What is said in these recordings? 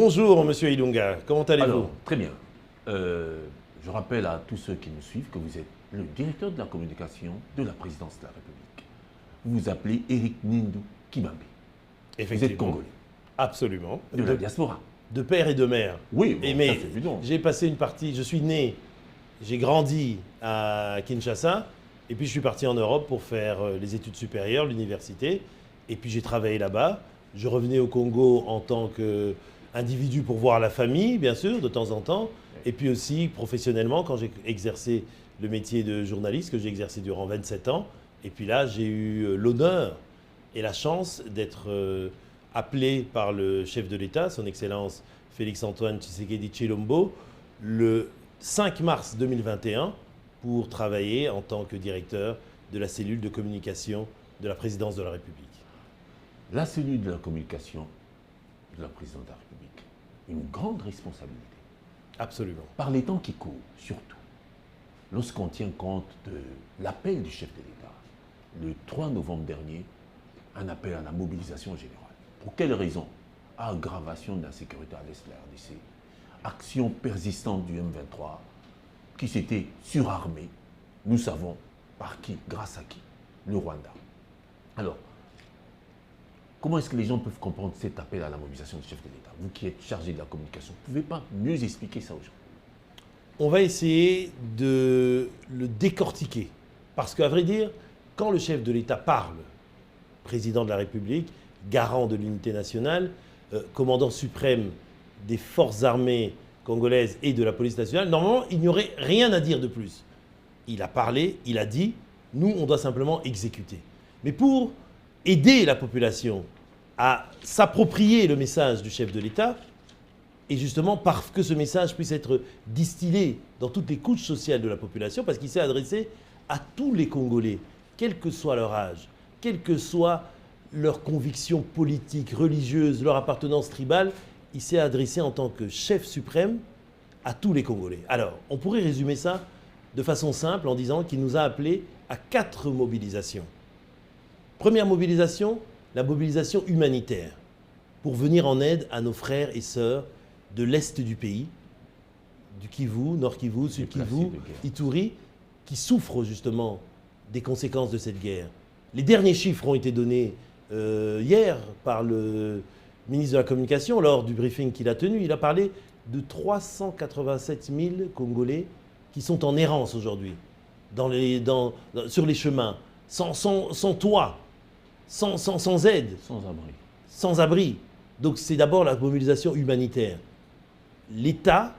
Bonjour Monsieur Ilunga, comment allez-vous? Alors, très bien. Je rappelle à tous ceux qui nous suivent que vous êtes le directeur de la communication de la présidence de la République. Vous vous appelez Éric Nindu Kibambe. Vous êtes congolais. Absolument. De la diaspora. De père et de mère. Oui, bon, mais ça c'est évident. j'ai passé une partie, je suis né, j'ai grandi à Kinshasa, et puis je suis parti en Europe pour faire les études supérieures, l'université, et puis j'ai travaillé là-bas. Je revenais au Congo en tant qu'individu pour voir la famille, bien sûr, de temps en temps, et puis aussi professionnellement quand j'ai exercé le métier de journaliste que j'ai exercé durant 27 ans. Et puis là, j'ai eu l'honneur et la chance d'être appelé par le chef de l'État, son Excellence Félix-Antoine Tshisekedi Tshilombo, le 5 mars 2021 pour travailler en tant que directeur de la cellule de communication de la présidence de la République. La cellule de la communication de la présidence de la République, une grande responsabilité. Absolument. Par les temps qui courent, surtout, lorsqu'on tient compte de l'appel du chef de l'État, le 3 novembre dernier, un appel à la mobilisation générale. Pour quelles raisons? Aggravation de la sécurité à l'est de la RDC, action persistante du M23 qui s'était surarmé, nous savons par qui, grâce à qui? Le Rwanda. Alors, comment est-ce que les gens peuvent comprendre cet appel à la mobilisation du chef de l'État? Vous qui êtes chargé de la communication, vous ne pouvez pas mieux expliquer ça aux gens? On va essayer de le décortiquer. Parce qu'à vrai dire, quand le chef de l'État parle, président de la République, garant de l'unité nationale, commandant suprême des forces armées congolaises et de la police nationale, normalement, il n'y aurait rien à dire de plus. Il a parlé, il a dit, nous, on doit simplement exécuter. Mais pour aider la population à s'approprier le message du chef de l'État, et justement parce que ce message puisse être distillé dans toutes les couches sociales de la population, parce qu'il s'est adressé à tous les Congolais, quel que soit leur âge, quelle que soit leur conviction politique, religieuse, leur appartenance tribale, il s'est adressé en tant que chef suprême à tous les Congolais. Alors, on pourrait résumer ça de façon simple en disant qu'il nous a appelés à 4 mobilisations. Première mobilisation, la mobilisation humanitaire, pour venir en aide à nos frères et sœurs de l'Est du pays, du Kivu, Nord Kivu, Sud Kivu, Ituri, qui souffrent justement des conséquences de cette guerre. Les derniers chiffres ont été donnés hier par le ministre de la Communication lors du briefing qu'il a tenu. Il a parlé de 387 000 Congolais qui sont en errance aujourd'hui, sur les chemins, sans toit, sans aide. Sans abri. Sans abri. Donc c'est d'abord la mobilisation humanitaire. L'État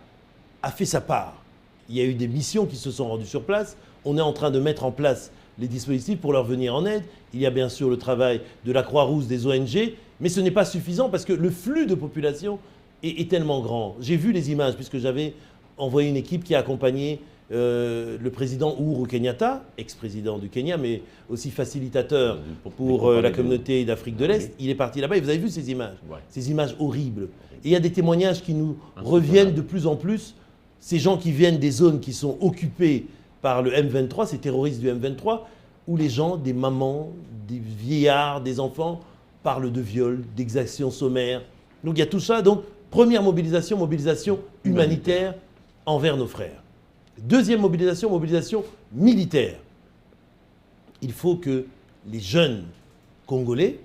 a fait sa part. Il y a eu des missions qui se sont rendues sur place. On est en train de mettre en place les dispositifs pour leur venir en aide. Il y a bien sûr le travail de la Croix-Rouge, des ONG, mais ce n'est pas suffisant parce que le flux de population est tellement grand. J'ai vu les images puisque j'avais envoyé une équipe qui a accompagné le président Uhuru Kenyatta, ex-président du Kenya, mais aussi facilitateur pour la communauté d'Afrique de l'Est. Il est parti là-bas et vous avez vu ces images, ces images horribles. Et il y a des témoignages qui nous reviennent de plus en plus. Ces gens qui viennent des zones qui sont occupées par le M23, ces terroristes du M23, où les gens, des mamans, des vieillards, des enfants, parlent de viol, d'exactions sommaires. Donc il y a tout ça. Donc première mobilisation, mobilisation humanitaire envers nos frères. Deuxième mobilisation, mobilisation militaire. Il faut que les jeunes Congolais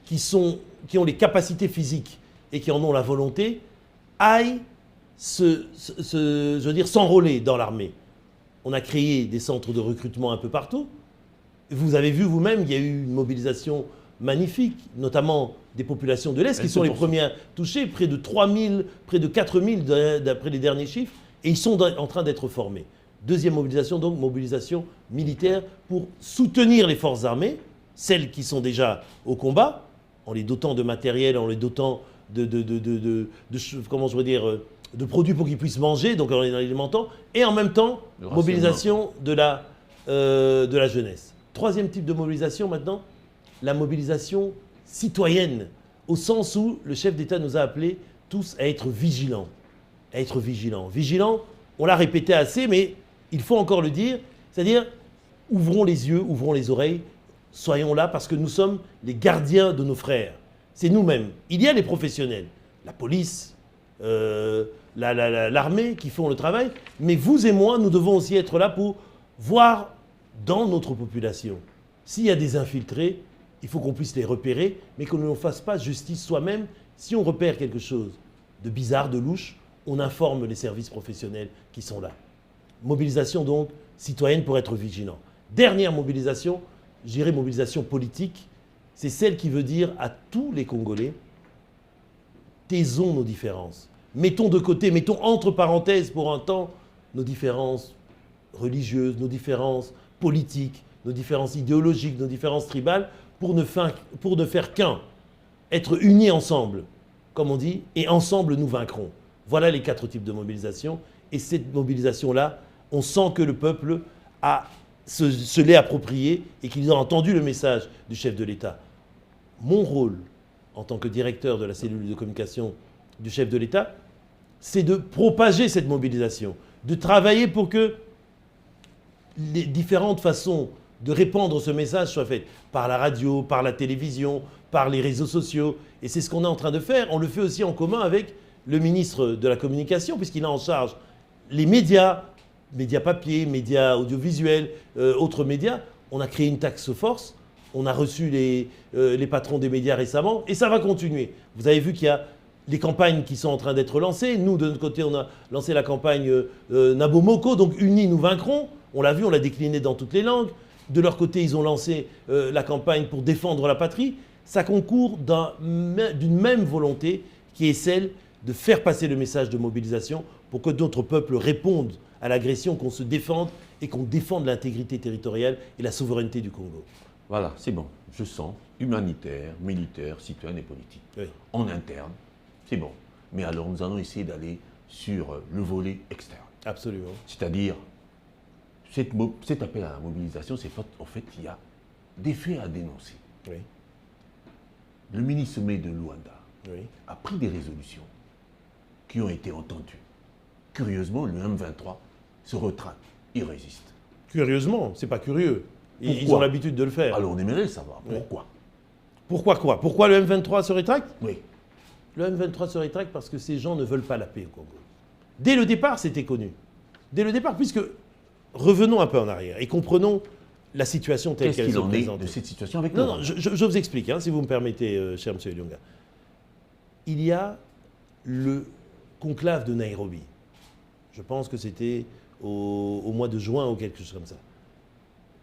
qui ont les capacités physiques et qui en ont la volonté aillent s'enrôler dans l'armée. On a créé des centres de recrutement un peu partout. Vous avez vu vous-même qu'il y a eu une mobilisation magnifique, notamment des populations de l'Est qui sont les premières touchées, près de 3 000, près de 4 000 d'après les derniers chiffres, et ils sont en train d'être formés. Deuxième mobilisation, donc mobilisation militaire pour soutenir les forces armées, celles qui sont déjà au combat, en les dotant de matériel, en les dotant de produits pour qu'ils puissent manger, donc en les alimentant, et en même temps, mobilisation de la jeunesse. Troisième type de mobilisation maintenant, la mobilisation citoyenne, au sens où le chef d'État nous a appelés tous à être vigilants. À être vigilants. Vigilants, on l'a répété assez, mais il faut encore le dire, c'est-à-dire ouvrons les yeux, ouvrons les oreilles, soyons là parce que nous sommes les gardiens de nos frères. C'est nous-mêmes. Il y a les professionnels, la police, l'armée qui font le travail. Mais vous et moi, nous devons aussi être là pour voir dans notre population. S'il y a des infiltrés, il faut qu'on puisse les repérer, mais qu'on ne fasse pas justice soi-même. Si on repère quelque chose de bizarre, de louche, on informe les services professionnels qui sont là. Mobilisation donc citoyenne pour être vigilant. Dernière mobilisation, je dirais mobilisation politique, c'est celle qui veut dire à tous les Congolais, taisons nos différences. Mettons de côté, mettons entre parenthèses pour un temps nos différences religieuses, nos différences politiques, nos différences idéologiques, nos différences tribales, pour ne faire qu'un. Être unis ensemble, comme on dit, et ensemble nous vaincrons. Voilà les 4 types de mobilisation. Et cette mobilisation-là, on sent que le peuple se l'est approprié et qu'ils ont entendu le message du chef de l'État. Mon rôle, en tant que directeur de la cellule de communication du chef de l'État, c'est de propager cette mobilisation, de travailler pour que les différentes façons de répandre ce message soient faites par la radio, par la télévision, par les réseaux sociaux. Et c'est ce qu'on est en train de faire. On le fait aussi en commun avec le ministre de la Communication, puisqu'il a en charge les médias papier, médias audiovisuels, autres médias. On a créé une task force, on a reçu les patrons des médias récemment, et ça va continuer. Vous avez vu qu'il y a les campagnes qui sont en train d'être lancées. Nous, de notre côté, on a lancé la campagne Nabomoko, donc Unis, nous vaincrons. On l'a vu, on l'a décliné dans toutes les langues. De leur côté, ils ont lancé la campagne pour défendre la patrie. Ça concourt d'une même volonté qui est celle de faire passer le message de mobilisation pour que d'autres peuples répondent à l'agression, qu'on se défende et qu'on défende l'intégrité territoriale et la souveraineté du Congo. Voilà, c'est bon. Je sens humanitaire, militaire, citoyen et politique. Oui. En interne, c'est bon. Mais alors, nous allons essayer d'aller sur le volet externe. Absolument. C'est-à-dire, cet appel à la mobilisation, c'est en fait, il y a des faits à dénoncer. Oui. Le ministre sommet de Luanda Oui. a pris des résolutions qui ont été entendues. Curieusement, le M23 se retraite, il résiste. Curieusement, c'est pas curieux. Ils Pourquoi ont l'habitude de le faire. Alors on aimerait savoir Oui. pourquoi. Pourquoi quoi? Pourquoi le M23 se rétracte? Oui. Le M23 se rétracte parce que ces gens ne veulent pas la paix au Congo. Dès le départ, c'était connu. Dès le départ, puisque revenons un peu en arrière et comprenons la situation telle qu'elle se présente. Qu'est-ce qu'il en est de cette situation avec Non, je vous explique, hein, si vous me permettez, cher M. Lyonga. Il y a le conclave de Nairobi. Je pense que c'était au mois de juin ou quelque chose comme ça.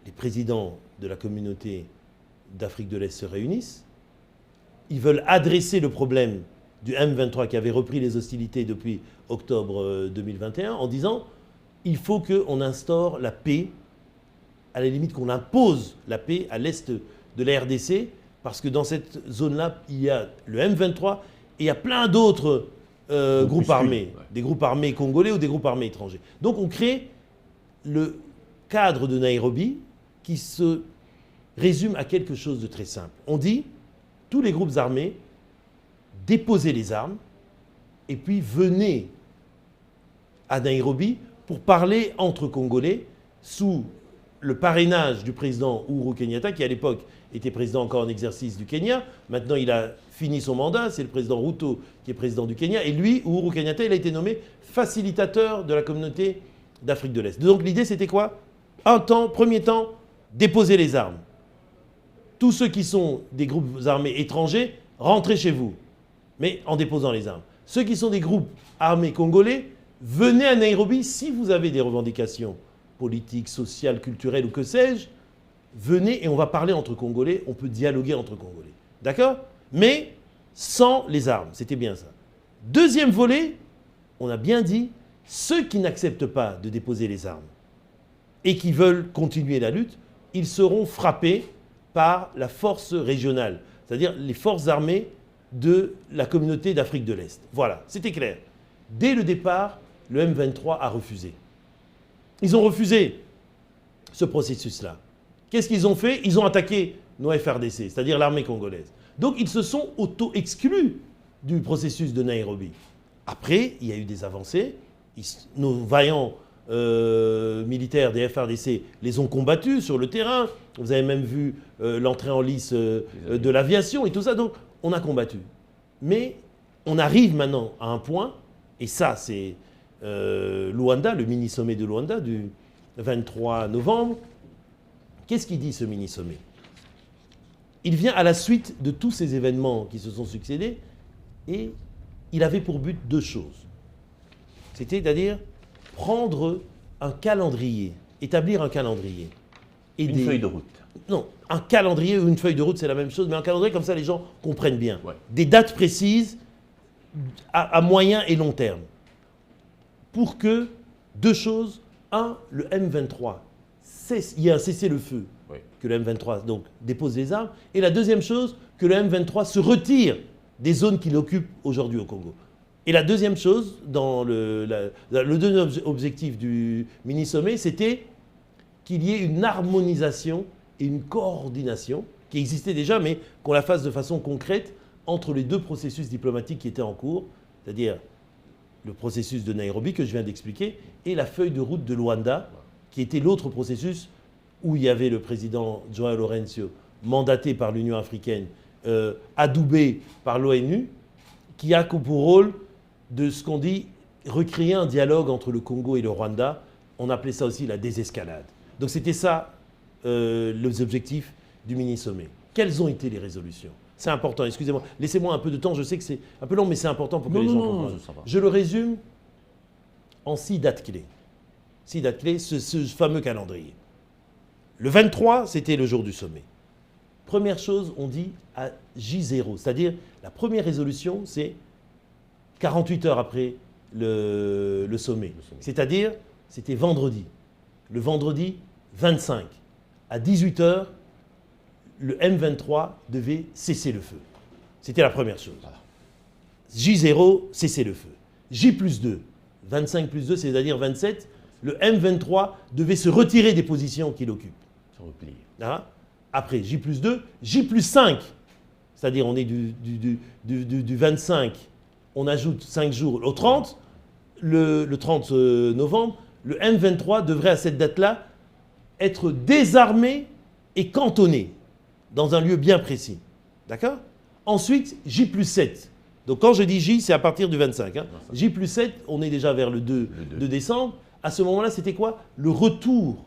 Les présidents de la communauté d'Afrique de l'Est se réunissent. Ils veulent adresser le problème du M23 qui avait repris les hostilités depuis octobre 2021 en disant il faut qu'on instaure la paix, à la limite qu'on impose la paix à l'est de la RDC, parce que dans cette zone-là, il y a le M23 et il y a plein d'autres groupes armés, ouais. Des groupes armés congolais ou des groupes armés étrangers. Donc on crée le cadre de Nairobi qui se résume à quelque chose de très simple. On dit, tous les groupes armés, déposez les armes et puis venez à Nairobi pour parler entre Congolais sous le parrainage du président Uhuru Kenyatta, qui à l'époque était président encore en exercice du Kenya. Maintenant, il a fini son mandat, c'est le président Ruto qui est président du Kenya. Et lui, Uhuru Kenyatta, il a été nommé facilitateur de la communauté d'Afrique de l'Est. Donc l'idée, c'était quoi? Premier temps, déposer les armes. Tous ceux qui sont des groupes armés étrangers, rentrez chez vous, mais en déposant les armes. Ceux qui sont des groupes armés congolais, venez à Nairobi si vous avez des revendications politiques, sociales, culturelles ou que sais-je. Venez et on va parler entre Congolais, on peut dialoguer entre Congolais. D'accord? Mais sans les armes, c'était bien ça. Deuxième volet, on a bien dit, ceux qui n'acceptent pas de déposer les armes et qui veulent continuer la lutte, ils seront frappés par la force régionale, c'est-à-dire les forces armées de la communauté d'Afrique de l'Est. Voilà, c'était clair. Dès le départ, le M23 a refusé. Ils ont refusé ce processus-là. Qu'est-ce qu'ils ont fait? Ils ont attaqué nos FRDC, c'est-à-dire l'armée congolaise. Donc ils se sont auto-exclus du processus de Nairobi. Après, il y a eu des avancées. Nos vaillants militaires des FRDC les ont combattus sur le terrain. Vous avez même vu l'entrée en lice de l'aviation et tout ça. Donc on a combattu. Mais on arrive maintenant à un point Et ça, c'est Luanda, le mini-sommet de Luanda du 23 novembre. Qu'est-ce qu'il dit, ce mini-sommet? Il vient à la suite de tous ces événements qui se sont succédés et il avait pour but deux choses. C'est-à-dire prendre un calendrier, établir un calendrier. Et une feuille de route. Non, un calendrier ou une feuille de route, c'est la même chose, mais un calendrier, comme ça les gens comprennent bien. Ouais. Des dates précises à moyen et long terme. Pour que, deux choses, un, le M23, il y a un cessez-le-feu, Oui. que le M23 donc, dépose les armes, et la deuxième chose, que le M23 se retire des zones qu'il occupe aujourd'hui au Congo. Et la deuxième chose, dans le deuxième objectif du mini-sommet, c'était qu'il y ait une harmonisation et une coordination qui existait déjà, mais qu'on la fasse de façon concrète entre les deux processus diplomatiques qui étaient en cours, c'est-à-dire le processus de Nairobi que je viens d'expliquer et la feuille de route de Luanda, qui était l'autre processus où il y avait le président João Lourenço, mandaté par l'Union africaine, adoubé par l'ONU, qui a pour rôle de ce qu'on dit recréer un dialogue entre le Congo et le Rwanda. On appelait ça aussi la désescalade. Donc c'était ça les objectifs du mini-sommet. Quelles ont été les résolutions? C'est important, excusez-moi. Laissez-moi un peu de temps, je sais que c'est un peu long, mais c'est important pour que les gens comprennent. Je le résume en 6 dates clés. 6 dates clés, ce fameux calendrier. Le 23, c'était le jour du sommet. Première chose, on dit à J0, c'est-à-dire la première résolution, c'est 48 heures après le sommet. C'est-à-dire, c'était vendredi. Le vendredi 25, à 18 heures, le M23 devait cesser le feu. C'était la première chose. Voilà. J0, cesser le feu. J plus 2, 25 plus 2, c'est-à-dire 27, le M23 devait se retirer des positions qu'il occupe. Se replier. Ah. Après, J plus 2, J plus 5, c'est-à-dire on est du 25, on ajoute 5 jours au 30, le 30 novembre, le M23 devrait à cette date-là être désarmé et cantonné dans un lieu bien précis. D'accord? Ensuite, J plus 7. Donc quand je dis J, c'est à partir du 25. Hein. J plus 7, on est déjà vers le 2 décembre. À ce moment-là, c'était quoi? Le retour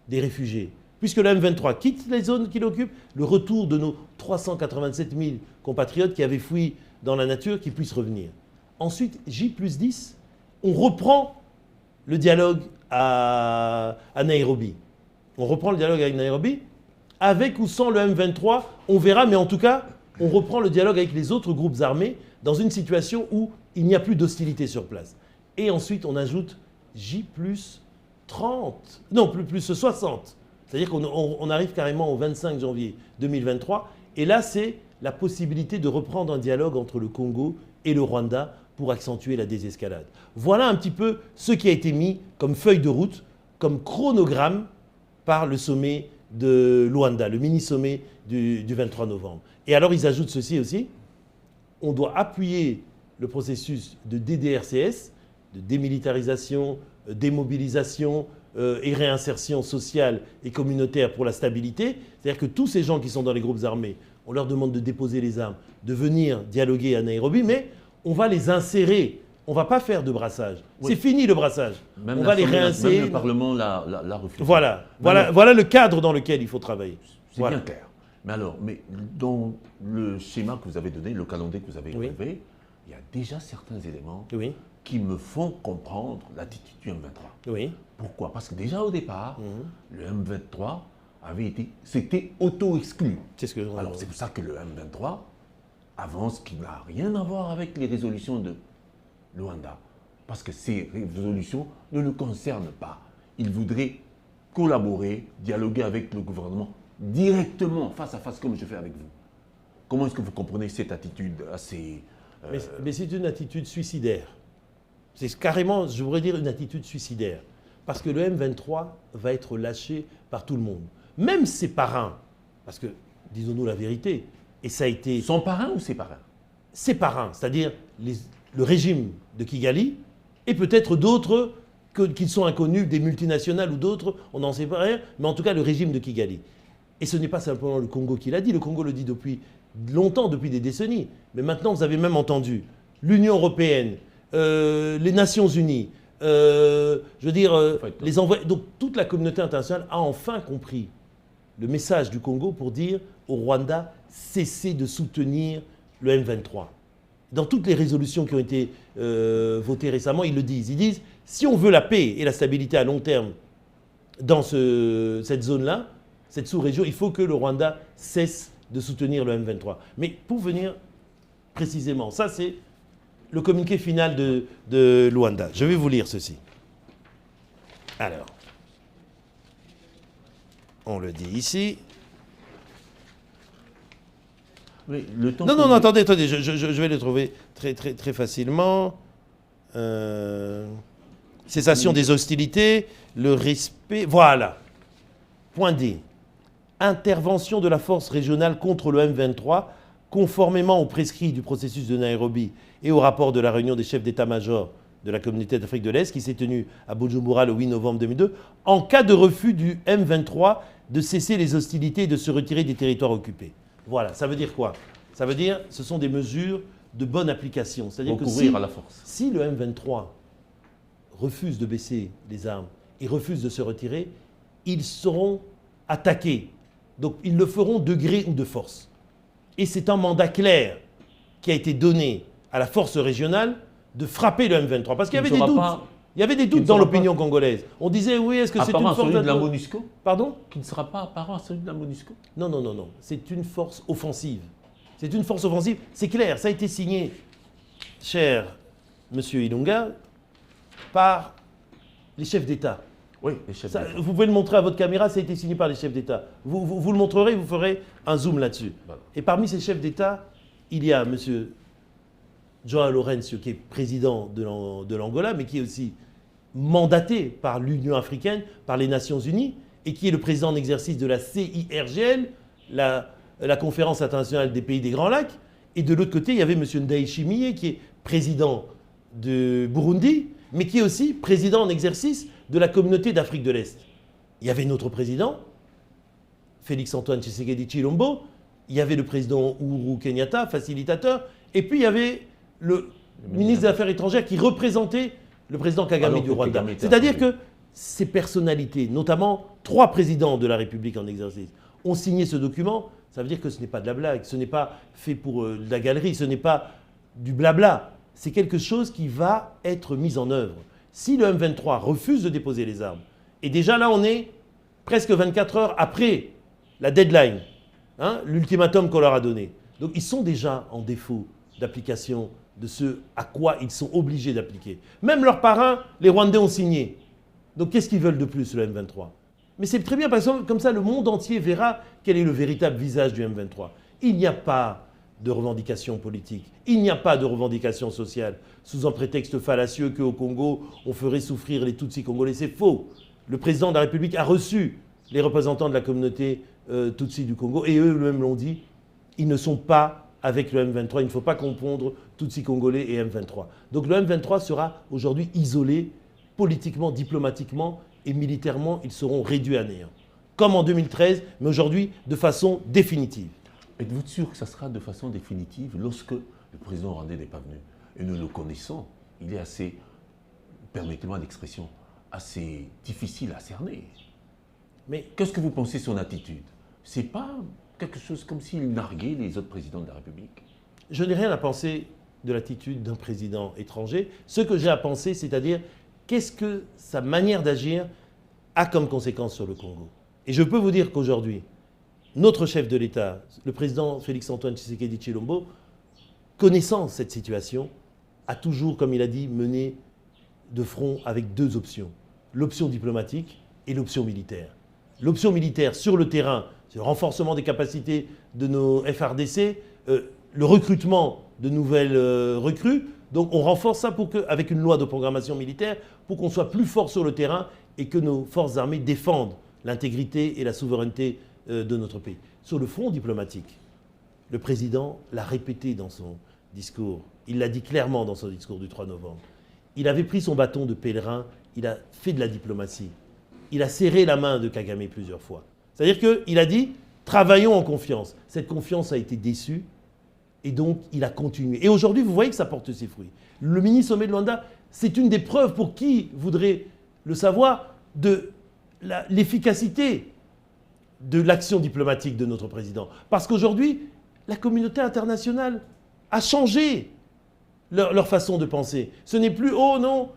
des réfugiés. Puisque le M23 quitte les zones qu'il occupe, le retour de nos 387 000 compatriotes qui avaient fui dans la nature, qui puissent revenir. Ensuite, J plus 10, on reprend le dialogue à Nairobi. On reprend le dialogue avec Nairobi. Avec ou sans le M23, on verra, mais en tout cas, on reprend le dialogue avec les autres groupes armés dans une situation où il n'y a plus d'hostilité sur place. Et ensuite, on ajoute J plus 30, non, plus 60. C'est-à-dire qu'on arrive carrément au 25 janvier 2023. Et là, c'est la possibilité de reprendre un dialogue entre le Congo et le Rwanda pour accentuer la désescalade. Voilà un petit peu ce qui a été mis comme feuille de route, comme chronogramme par le sommet de Luanda, le mini-sommet du 23 novembre. Et alors, ils ajoutent ceci aussi. On doit appuyer le processus de DDRCS, de démilitarisation, démobilisation et réinsertion sociale et communautaire pour la stabilité. C'est-à-dire que tous ces gens qui sont dans les groupes armés, on leur demande de déposer les armes, de venir dialoguer à Nairobi, mais on va les insérer. On ne va pas faire de brassage. Oui. C'est fini le brassage. Même on va les réinsérer. Même le Parlement l'a refusé. Voilà le cadre dans lequel il faut travailler. C'est bien clair. Mais alors, dans le schéma que vous avez donné, le calendrier que vous avez relevé, il y a déjà certains éléments qui me font comprendre l'attitude du M23. Oui. Pourquoi? Parce que déjà au départ, le M23 s'était auto-exclu. Alors c'est pour ça que le M23 avance, qui n'a rien à voir avec les résolutions de Luanda. Parce que ces résolutions ne le concernent pas. Il voudrait collaborer, dialoguer avec le gouvernement directement, face à face, comme je fais avec vous. Comment est-ce que vous comprenez cette attitude assez... Mais c'est une attitude suicidaire. C'est carrément, je voudrais dire, une attitude suicidaire. Parce que le M23 va être lâché par tout le monde. Même ses parrains. Parce que, disons-nous la vérité, et ça a été... Son parrain ou ses parrains? Ses parrains, c'est-à-dire le régime de Kigali, et peut-être d'autres qui sont inconnus, des multinationales ou d'autres, on n'en sait pas rien, mais en tout cas le régime de Kigali. Et ce n'est pas simplement le Congo qui l'a dit, le Congo le dit depuis longtemps, depuis des décennies. Mais maintenant, vous avez même entendu l'Union européenne, les Nations Unies, les envois. Donc toute la communauté internationale a enfin compris le message du Congo pour dire au Rwanda, cessez de soutenir le M23. Dans toutes les résolutions qui ont été votées récemment, ils le disent. Ils disent, si on veut la paix et la stabilité à long terme dans cette zone-là, cette sous-région, il faut que le Rwanda cesse de soutenir le M23. Mais pour venir précisément, ça c'est le communiqué final de Luanda. Je vais vous lire ceci. Alors, on le dit ici. Oui, le temps Non, attendez, je vais le trouver très facilement. Cessation des hostilités, le respect. Voilà. Point D. Intervention de la force régionale contre le M23, conformément aux prescrits du processus de Nairobi et au rapport de la réunion des chefs d'état-major de la communauté d'Afrique de l'Est qui s'est tenue à Bujumbura le 8 novembre 2002, en cas de refus du M23 de cesser les hostilités et de se retirer des territoires occupés. Voilà, ça veut dire quoi? Ça veut dire ce sont des mesures de bonne application. C'est-à-dire que recourir à la force. Si le M23 refuse de baisser les armes et refuse de se retirer, ils seront attaqués. Donc ils le feront de gré ou de force. Et c'est un mandat clair qui a été donné à la force régionale de frapper le M23. Parce qu'il y avait des doutes. Il y avait des doutes dans l'opinion congolaise. On disait, oui, est-ce que c'est une force... Apparent à celui de la MONUSCO? Pardon? Qui ne sera pas apparent à celui de la MONUSCO? Non. C'est une force offensive. C'est une force offensive. C'est clair, ça a été signé, cher Monsieur Ilunga, par les chefs d'État. Oui, les chefs d'État. Vous pouvez le montrer à votre caméra, ça a été signé par les chefs d'État. Vous le montrerez, vous ferez un zoom là-dessus. Voilà. Et parmi ces chefs d'État, il y a M. João Lourenço, qui est président de l'Angola, mais qui est aussi mandaté par l'Union africaine, par les Nations Unies, et qui est le président en exercice de la CIRGL, la Conférence internationale des pays des Grands Lacs. Et de l'autre côté, il y avait M. Ndayishimiye, qui est président de Burundi, mais qui est aussi président en exercice de la communauté d'Afrique de l'Est. Il y avait notre président, Félix-Antoine Tshisekedi Tshilombo, il y avait le président Uhuru Kenyatta, facilitateur, et puis il y avait le ministre des Affaires étrangères qui représentait le président Kagame du Rwanda. C'est-à-dire que ces personnalités, notamment 3 présidents de la République en exercice, ont signé ce document. Ça veut dire que ce n'est pas de la blague, ce n'est pas fait pour de la galerie, ce n'est pas du blabla. C'est quelque chose qui va être mis en œuvre. Si le M23 refuse de déposer les armes, et déjà là on est presque 24 heures après la deadline, l'ultimatum qu'on leur a donné. Donc ils sont déjà en défaut d'application de ce à quoi ils sont obligés d'appliquer. Même leurs parrains, les Rwandais ont signé. Donc qu'est-ce qu'ils veulent de plus, le M23? Mais c'est très bien, parce que comme ça, le monde entier verra quel est le véritable visage du M23. Il n'y a pas de revendication politique, il n'y a pas de revendication sociale, sous un prétexte fallacieux qu'au Congo, on ferait souffrir les Tutsis congolais. C'est faux. Le président de la République a reçu les représentants de la communauté Tutsi du Congo, et eux-mêmes l'ont dit, ils ne sont pas avec le M23, il ne faut pas confondre Tutsis congolais et M23. Donc le M23 sera aujourd'hui isolé politiquement, diplomatiquement et militairement, ils seront réduits à néant. Comme en 2013, mais aujourd'hui de façon définitive. Êtes-vous sûr que ça sera de façon définitive lorsque le président rwandais n'est pas venu? Et nous le connaissons, il est assez, permettez-moi l'expression, assez difficile à cerner. Mais qu'est-ce que vous pensez de son attitude? C'est pas quelque chose comme s'il narguait les autres présidents de la République? Je n'ai rien à penser de l'attitude d'un président étranger. Ce que j'ai à penser, c'est-à-dire qu'est-ce que sa manière d'agir a comme conséquence sur le Congo. Et je peux vous dire qu'aujourd'hui, notre chef de l'État, le président Félix-Antoine Tshisekedi Tshilombo, connaissant cette situation, a toujours, comme il a dit, mené de front avec 2 options. L'option diplomatique et l'option militaire. L'option militaire sur le terrain, c'est le renforcement des capacités de nos FRDC, le recrutement de nouvelles recrues. Donc on renforce ça avec une loi de programmation militaire pour qu'on soit plus fort sur le terrain et que nos forces armées défendent l'intégrité et la souveraineté de notre pays. Sur le front diplomatique, le président l'a répété dans son discours, il l'a dit clairement dans son discours du 3 novembre. Il avait pris son bâton de pèlerin, il a fait de la diplomatie. Il a serré la main de Kagame plusieurs fois. C'est-à-dire qu'il a dit « travaillons en confiance ». Cette confiance a été déçue Et donc, il a continué. Et aujourd'hui, vous voyez que ça porte ses fruits. Le mini-sommet de Luanda, c'est une des preuves pour qui voudrait le savoir de l'efficacité de l'action diplomatique de notre président. Parce qu'aujourd'hui, la communauté internationale a changé leur façon de penser. Ce n'est plus « oh non,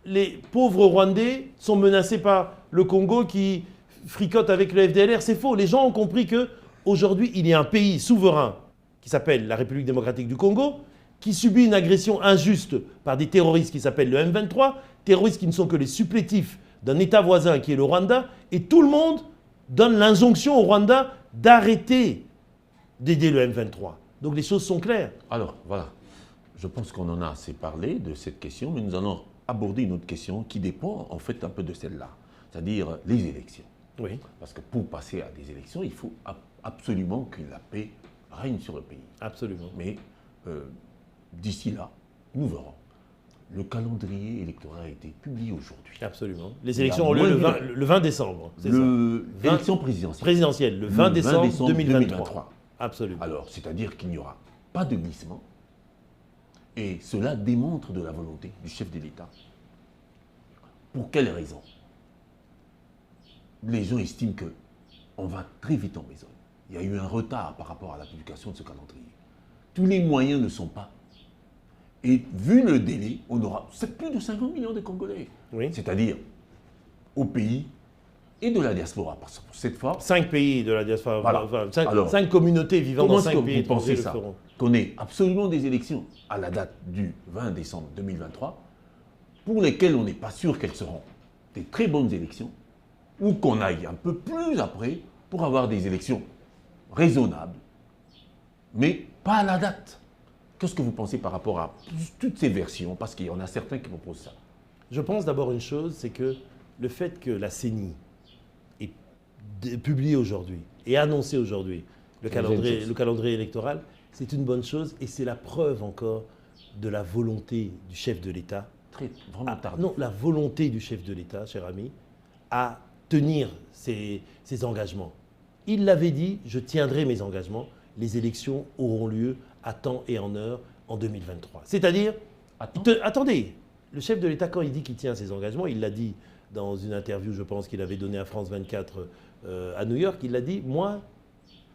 les pauvres Rwandais sont menacés par le Congo qui fricote avec le FDLR ». C'est faux. Les gens ont compris qu'aujourd'hui, il y a un pays souverain qui s'appelle la République démocratique du Congo, qui subit une agression injuste par des terroristes qui s'appellent le M23, terroristes qui ne sont que les supplétifs d'un État voisin qui est le Rwanda, et tout le monde donne l'injonction au Rwanda d'arrêter d'aider le M23. Donc les choses sont claires. Alors, voilà. Je pense qu'on en a assez parlé de cette question, mais nous allons aborder une autre question qui dépend en fait un peu de celle-là, c'est-à-dire les élections. Oui. Parce que pour passer à des élections, il faut absolument que la paix règne sur le pays. Absolument. Mais d'ici là, nous verrons. Le calendrier électoral a été publié aujourd'hui. Absolument. Les élections ont lieu le 20 décembre. C'est ça. L'élection présidentielle. Présidentielle, le 20 décembre 2023. Absolument. Alors, c'est-à-dire qu'il n'y aura pas de glissement. Et cela démontre de la volonté du chef de l'État. Pour quelles raisons? Les gens estiment qu'on va très vite en besogne. Il y a eu un retard par rapport à la publication de ce calendrier. Tous les moyens ne sont pas. Et vu le délai, on aura plus de 50 millions de Congolais. Oui. C'est-à-dire au pays et de la diaspora. Parce que cette fois... 5 pays de la diaspora, Voilà. 5 communautés vivant dans 5 pays étrangers le feront. Qu'on ait absolument des élections à la date du 20 décembre 2023, pour lesquelles on n'est pas sûr qu'elles seront des très bonnes élections, ou qu'on aille un peu plus après pour avoir des élections raisonnables, mais pas à la date. Qu'est-ce que vous pensez par rapport à toutes ces versions? Parce qu'il y en a certains qui proposent ça. Je pense d'abord une chose, c'est que le fait que la CENI ait publié aujourd'hui et annoncé aujourd'hui le calendrier électoral, c'est une bonne chose et c'est la preuve encore de la volonté du chef de l'État. Vraiment tardif. Non, la volonté du chef de l'État, cher ami, à tenir ses engagements. Il l'avait dit, je tiendrai mes engagements, les élections auront lieu à temps et en heure en 2023. C'est-à-dire, attendez, le chef de l'État, quand il dit qu'il tient ses engagements, il l'a dit dans une interview, je pense qu'il avait donnée à France 24 à New York, il l'a dit, moi,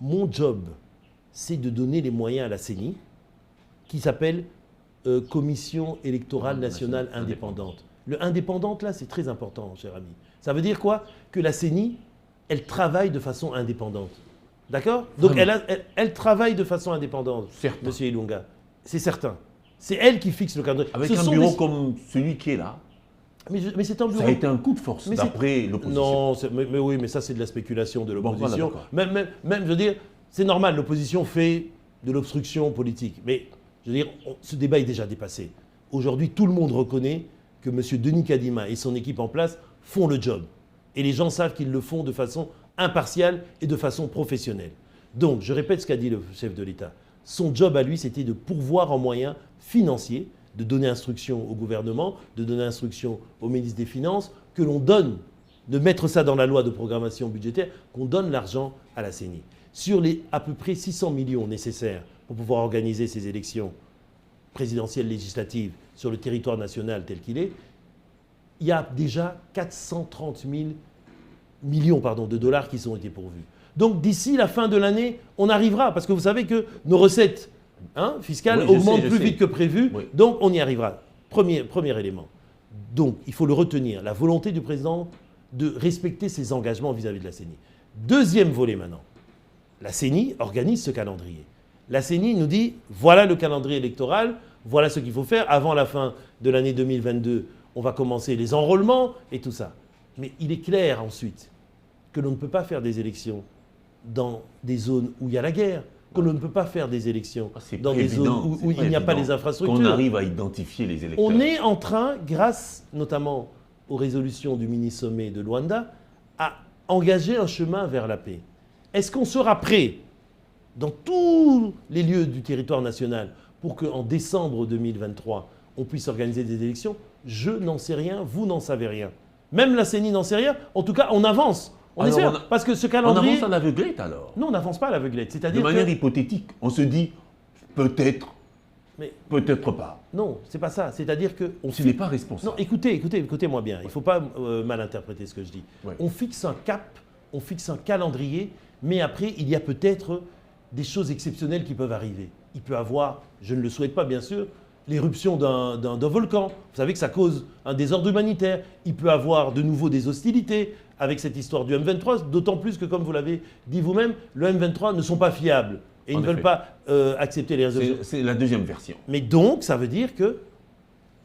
mon job, c'est de donner les moyens à la CENI, qui s'appelle Commission électorale nationale indépendante. Le indépendante, là, c'est très important, cher ami. Ça veut dire quoi? Que la CENI, elle travaille de façon indépendante. D'accord? Donc elle travaille de façon indépendante, certain. Monsieur Ilunga. C'est certain. C'est elle qui fixe le calendrier. Avec un bureau comme celui qui est là, mais c'est un bureau. ça a été un coup de force d'après l'opposition. Non, mais oui, mais ça c'est de la spéculation de l'opposition. Bon, voilà, même, je veux dire, c'est normal, l'opposition fait de l'obstruction politique. Mais, je veux dire, ce débat est déjà dépassé. Aujourd'hui, tout le monde reconnaît que M. Denis Kadima et son équipe en place font le job. Et les gens savent qu'ils le font de façon impartiale et de façon professionnelle. Donc, je répète ce qu'a dit le chef de l'État. Son job à lui, c'était de pourvoir en moyens financiers, de donner instruction au gouvernement, de donner instruction au ministre des Finances, que l'on donne, de mettre ça dans la loi de programmation budgétaire, qu'on donne l'argent à la CENI. Sur les à peu près 600 millions nécessaires pour pouvoir organiser ces élections présidentielles législatives sur le territoire national tel qu'il est, il y a déjà 430 millions de dollars qui ont été pourvus. Donc d'ici la fin de l'année, on arrivera, parce que vous savez que nos recettes fiscales augmentent plus vite que prévu, donc on y arrivera. Premier élément. Donc il faut le retenir, la volonté du président de respecter ses engagements vis-à-vis de la CENI. Deuxième volet maintenant, la CENI organise ce calendrier. La CENI nous dit, voilà le calendrier électoral, voilà ce qu'il faut faire. Avant la fin de l'année 2022, on va commencer les enrôlements et tout ça. Mais il est clair ensuite que l'on ne peut pas faire des élections dans des zones où il y a la guerre, que l'on ne peut pas faire des élections dans des zones où il n'y a pas les infrastructures. Qu'on arrive à identifier les électeurs. On est en train, grâce notamment aux résolutions du mini-sommet de Luanda, à engager un chemin vers la paix. Est-ce qu'on sera prêt dans tous les lieux du territoire national pour qu'en décembre 2023, on puisse organiser des élections? Je n'en sais rien, vous n'en savez rien. Même la CENI n'en sait rien. En tout cas, on avance. Parce que ce calendrier... On avance à l'aveuglette alors? Non, on n'avance pas à l'aveuglette. C'est-à-dire de manière hypothétique, on se dit, peut-être, Mais peut-être pas. non, c'est pas ça. C'est-à-dire que Ce n'est pas responsable. Non, écoutez-moi bien. Il ne faut pas mal interpréter ce que je dis. Ouais. On fixe un cap, on fixe un calendrier, mais après, il y a peut-être des choses exceptionnelles qui peuvent arriver. Il peut avoir, je ne le souhaite pas bien sûr, l'éruption d'un volcan. Vous savez que ça cause un désordre humanitaire. Il peut avoir de nouveau des hostilités avec cette histoire du M23, d'autant plus que, comme vous l'avez dit vous-même, le M23 ne sont pas fiables et ils ne veulent pas accepter les résolutions. C'est la deuxième version. Mais donc, ça veut dire que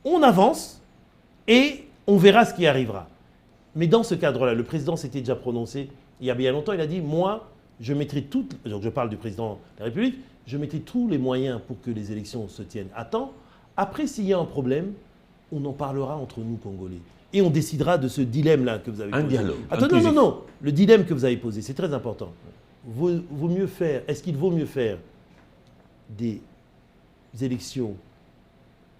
on avance et on verra ce qui arrivera. Mais dans ce cadre-là, le président s'était déjà prononcé il y a bien longtemps. Il a dit, moi, je mettrai donc je parle du président de la République, je mettrai tous les moyens pour que les élections se tiennent à temps. Après, s'il y a un problème, on en parlera entre nous, Congolais. Et on décidera de ce dilemme-là que vous avez posé. Un dialogue. Attends, non. Le dilemme que vous avez posé, c'est très important. Est-ce qu'il vaut mieux faire des élections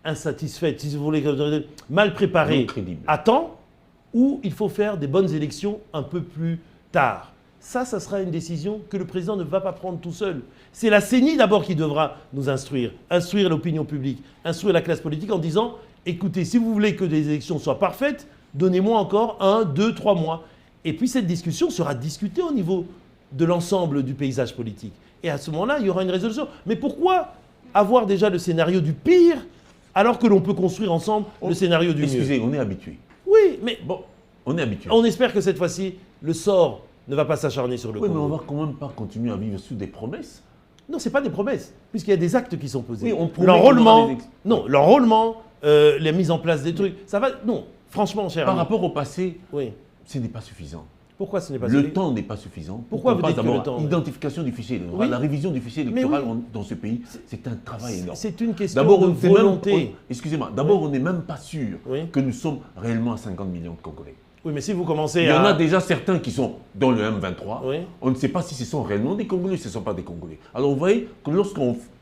insatisfaites, si vous voulez, mal préparées, à temps, ou il faut faire des bonnes élections un peu plus tard? Ça sera une décision que le président ne va pas prendre tout seul. C'est la CENI d'abord qui devra nous instruire l'opinion publique, instruire la classe politique en disant, écoutez, si vous voulez que des élections soient parfaites, donnez-moi encore 1, 2, 3 mois. Et puis cette discussion sera discutée au niveau de l'ensemble du paysage politique. Et à ce moment-là, il y aura une résolution. Mais pourquoi avoir déjà le scénario du pire alors que l'on peut construire ensemble le scénario du mieux? Excusez, on est habitué. Oui, mais Bon, on est habitué. on espère que cette fois-ci, le sort ne va pas s'acharner sur le Oui, mais Congo. on va quand même pas continuer à vivre sous des promesses. Non, ce n'est pas des promesses, puisqu'il y a des actes qui sont posés. Oui, on promet qu'il y aura des L'enrôlement, la mise en place des trucs, ça va... Non, franchement, cher Par ami. rapport au passé, Oui. ce n'est pas suffisant. Pourquoi ce n'est pas Le temps n'est pas suffisant. Pourquoi vous passe dites que d'abord le temps, à l'identification du fichier électoral, Oui. la révision du fichier Mais électoral oui. dans ce pays, c'est un travail énorme. C'est une question D'abord, de on sait même- volonté. excusez-moi, d'abord, on n'est même pas sûr Oui. que nous sommes réellement à 50 millions de Congolais. Oui, mais si vous commencez Il y à... en a déjà certains qui sont dans le M23. Oui. On ne sait pas si ce sont réellement des Congolais ou si ce ne sont pas des Congolais. Alors vous voyez que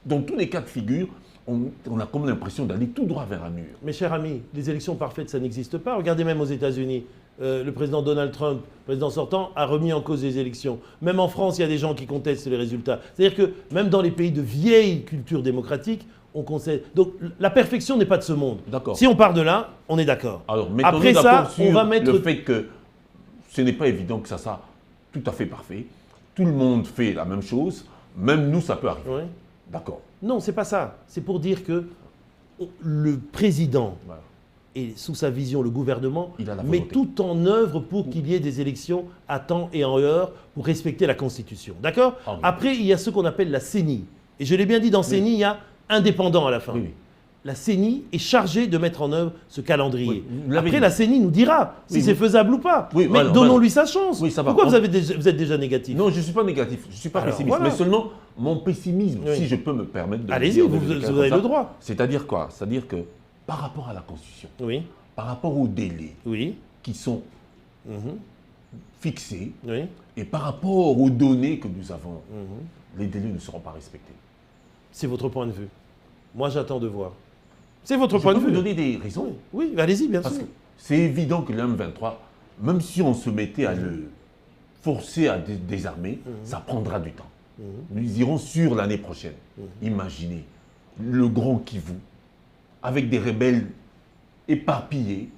dans tous les cas de figure, on a comme l'impression d'aller tout droit vers un mur. Mes chers amis, les élections parfaites, ça n'existe pas. Regardez même aux États-Unis. Le président Donald Trump, président sortant, a remis en cause les élections. Même en France, il y a des gens qui contestent les résultats. C'est-à-dire que même dans les pays de vieille culture démocratique, on conteste. Donc la perfection n'est pas de ce monde. D'accord. Si on part de là, on est d'accord. Alors Après mettons-nous ça, d'accord sur on va mettre... le fait que ce n'est pas évident que ça soit tout à fait parfait. Tout le monde fait la même chose. Même nous, ça peut arriver. Oui. D'accord. Non, c'est pas ça. C'est pour dire que le président, Voilà. et sous sa vision, le gouvernement, Il a la met volonté. tout en œuvre pour qu'il y ait des élections à temps et en heure pour respecter la Constitution. D'accord? Ah oui. Après, il y a ce qu'on appelle la CENI. Et je l'ai bien dit, dans CENI, il y a indépendant à la fin. Oui, oui. La CENI est chargée de mettre en œuvre ce calendrier. Oui, vous l'avez Après, dit. la CENI nous dira si Oui, c'est oui. faisable ou pas. Oui, Mais voilà, donnons-lui sa chance. Oui, ça va. Pourquoi vous êtes déjà négatif? Non, je ne suis pas négatif, je ne suis pas Alors, pessimiste. voilà. Mais seulement mon pessimisme, Oui. si je peux me permettre de Allez-y, le dire, vous de le dire avez comme ça. le droit. C'est-à-dire quoi? C'est-à-dire que par rapport à la Constitution, Oui, par rapport aux délais oui, qui sont mhm, fixés oui. et par rapport aux données que nous avons, les délais ne seront pas respectés. C'est votre point de vue. Moi, j'attends de voir. C'est votre Je point peux de vous vue. donner des raisons. Oui, allez-y, bien Parce sûr. que c'est évident que le M23, même si on se mettait à le forcer à désarmer, ça prendra du temps. Nous irons sur l'année prochaine. Imaginez le grand Kivu, avec des rebelles éparpillés,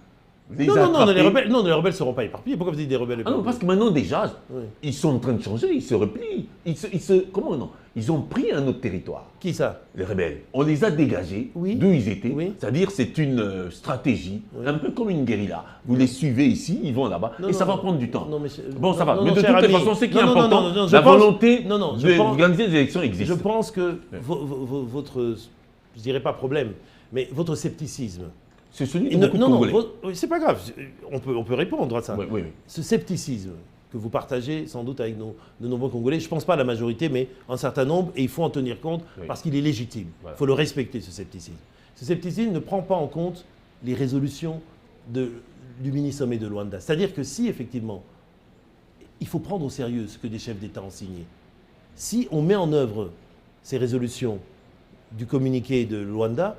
les Non, les attraper. rebelles ne seront pas éparpillés. Pourquoi vous dites des rebelles Ah non, éparpillés? parce que maintenant déjà, Oui. ils sont en train de changer, ils se replient. Comment non? Ils ont pris un autre territoire. Qui ça? Les rebelles. On les a dégagés Oui. d'où ils étaient. Oui. C'est-à-dire c'est une stratégie, un peu comme une guérilla. Vous les suivez ici, ils vont là-bas, Non, et ça non, va prendre du temps. non, mais Bon, ça va. non, Mais non, de cher toutes les ami. façons, ce qui est Non, non, non, important, non, non, je la pense- volonté non, non, je pense- d'organiser des élections existe. Je pense que votre, je dirais pas problème, mais votre scepticisme. C'est celui de Il ne- beaucoup de non, non, Congolais. oui, c'est pas grave. On peut répondre à ça. Oui, oui, oui. Ce scepticisme que vous partagez sans doute avec de nombreux Congolais, je ne pense pas à la majorité, mais un certain nombre, et il faut en tenir compte Oui. parce qu'il est légitime. Il Voilà. faut le respecter, ce scepticisme. Ce scepticisme ne prend pas en compte les résolutions du mini-sommet de Luanda. C'est-à-dire que si, effectivement, il faut prendre au sérieux ce que des chefs d'État ont signé, si on met en œuvre ces résolutions du communiqué de Luanda,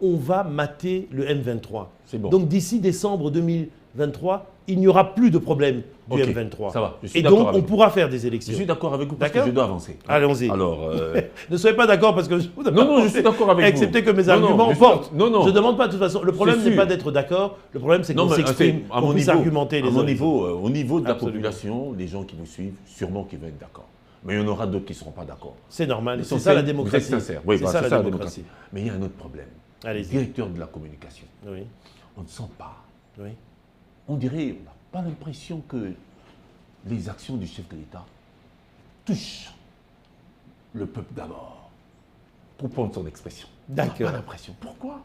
on va mater le M23. C'est bon. Donc d'ici décembre 2023, il n'y aura plus de problème du Ok, M23. ça va, je suis Et d'accord donc, avec on vous. pourra faire des Je élections. suis d'accord avec vous parce que D'accord. je dois avancer. Allons-y. Alors, Ne soyez pas d'accord parce que je non, je suis d'accord avec vous. Acceptez que mes Non, non, arguments je suis- portent. non, non. Je ne demande pas de toute façon. Le problème C'est n'est sûr. pas d'être d'accord. Le problème, c'est non, qu'on mais s'exprime, à qu'on mon puisse niveau, argumenter les à mon uns les niveau, autres. au niveau de la Absolument. population, les gens qui vous suivent, sûrement qui vont être d'accord. Mais il y en aura d'autres qui ne seront pas d'accord. C'est normal. C'est ça L'essentiel, la vous êtes démocratie. sincère. Oui, c'est voilà, ça la démocratie. Mais il y a un autre problème. Le Allez-y. directeur de la communication, Oui. on ne sent pas. Oui. On dirait, on n'a pas l'impression que les actions du chef de l'État touchent le peuple d'abord, pour prendre son expression. On n'a D'accord. pas l'impression. Pourquoi?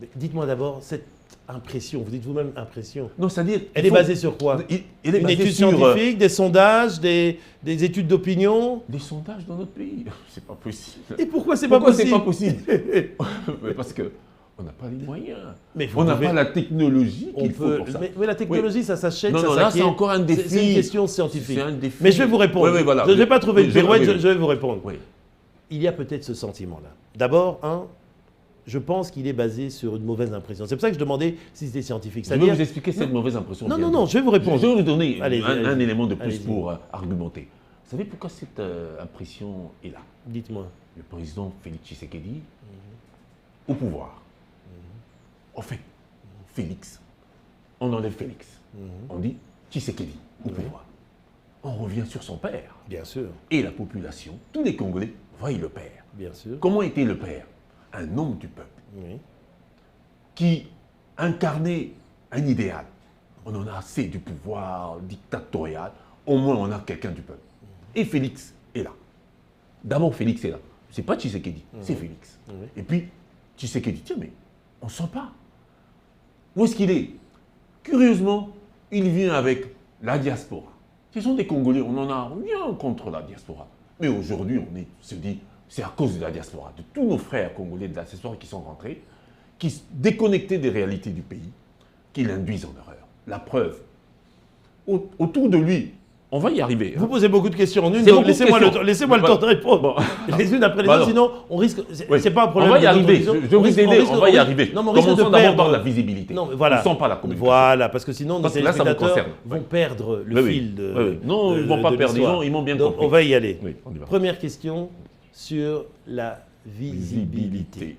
Mais dites-moi d'abord cette impression. Vous dites vous-même impression. Non, c'est-à-dire... Elle est basée sur quoi? Elle est Une basée étude sur scientifique, des sondages, des études d'opinion. des sondages dans notre pays. C'est pas possible. Et pourquoi c'est pas Pourquoi possible? c'est pas possible? Mais parce que on n'a pas les moyens. Mais vous On n'a pouvez- pas la technologie On qu'il faut peut, pour ça. mais la technologie, ça s'achète, Non, ça non, là, s'acquiert. c'est encore un défi. C'est une question scientifique. C'est un défi. Mais je vais vous répondre. Oui, oui, voilà. Je ne vais pas trouver une Oui, pirouette, oui, oui. je vais vous répondre. Oui. Il y a peut-être ce sentiment-là. D'abord, je pense qu'il est basé sur une mauvaise impression. C'est pour ça que je demandais si c'était scientifique. Je vais C'est-à-dire, vous expliquer cette mauvaise impression. non, vient non, d'où. non, je vais vous répondre. Je vais vous donner Allez-y, un allez-y. élément de plus Allez-y. pour argumenter. Vous savez pourquoi cette impression est là? Dites-moi. Le président Félix Tshisekedi au pouvoir. En fait, Félix, on enlève Félix. On dit Tshisekedi au pouvoir. On revient sur son père. Bien sûr, Et la population, tous les Congolais, voient le père. bien sûr. Comment était le père? Un homme du peuple Oui. qui incarnait un idéal. On en a assez du pouvoir dictatorial. Au moins, on a quelqu'un du peuple. Et Félix est là. D'abord, Félix est là. C'est pas Tshisekedi, c'est Félix. Oui. Et puis, Tshisekedi, tiens, mais on ne sent pas. Où est-ce qu'il est? Curieusement, il vient avec la diaspora. Ce sont des Congolais, on n'en a rien contre la diaspora. Mais aujourd'hui, se dit, c'est à cause de la diaspora, de tous nos frères congolais de la diaspora qui sont rentrés, qui se déconnectaient des réalités du pays, qui l'induisent en erreur. La preuve, autour de lui, on va y arriver. Vous posez beaucoup de questions en une, C'est donc beaucoup de laissez-moi questions. le temps de répondre. Bon. Les unes après les Bah autres, alors. sinon on risque. Oui. C'est pas un problème. On va y de arriver. notre vision. Je vais vous aider, on va y arriver. Non, mais on risque Commençons de d'abord perdre par la visibilité. Non, mais voilà. On ne sent pas la communication. Voilà, parce que sinon nos Parce que là, ça me téléspectateurs concerne. vont Oui. perdre le Oui, oui. fil de. Oui, oui. Non, ils ne vont pas de perdre, l'histoire. ils m'ont bien Donc compris. on va y aller. Oui, on y va. Première question sur la visibilité.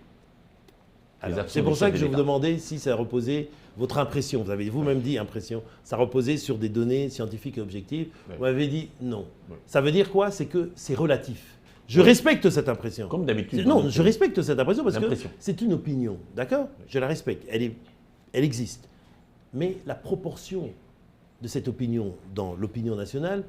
Alors, actions c'est pour du ça chef que de je vous l'État. demandais si ça reposait, votre impression, vous avez vous-même dit impression, ça reposait sur des données scientifiques et objectives. Oui. Vous m'avez dit non. Oui. Ça veut dire quoi? C'est que c'est relatif. Je respecte cette impression. Comme d'habitude. Non, je respecte cette impression parce que L'impression. c'est une opinion, d'accord? Je la respecte, elle existe. Mais la proportion de cette opinion dans l'opinion nationale,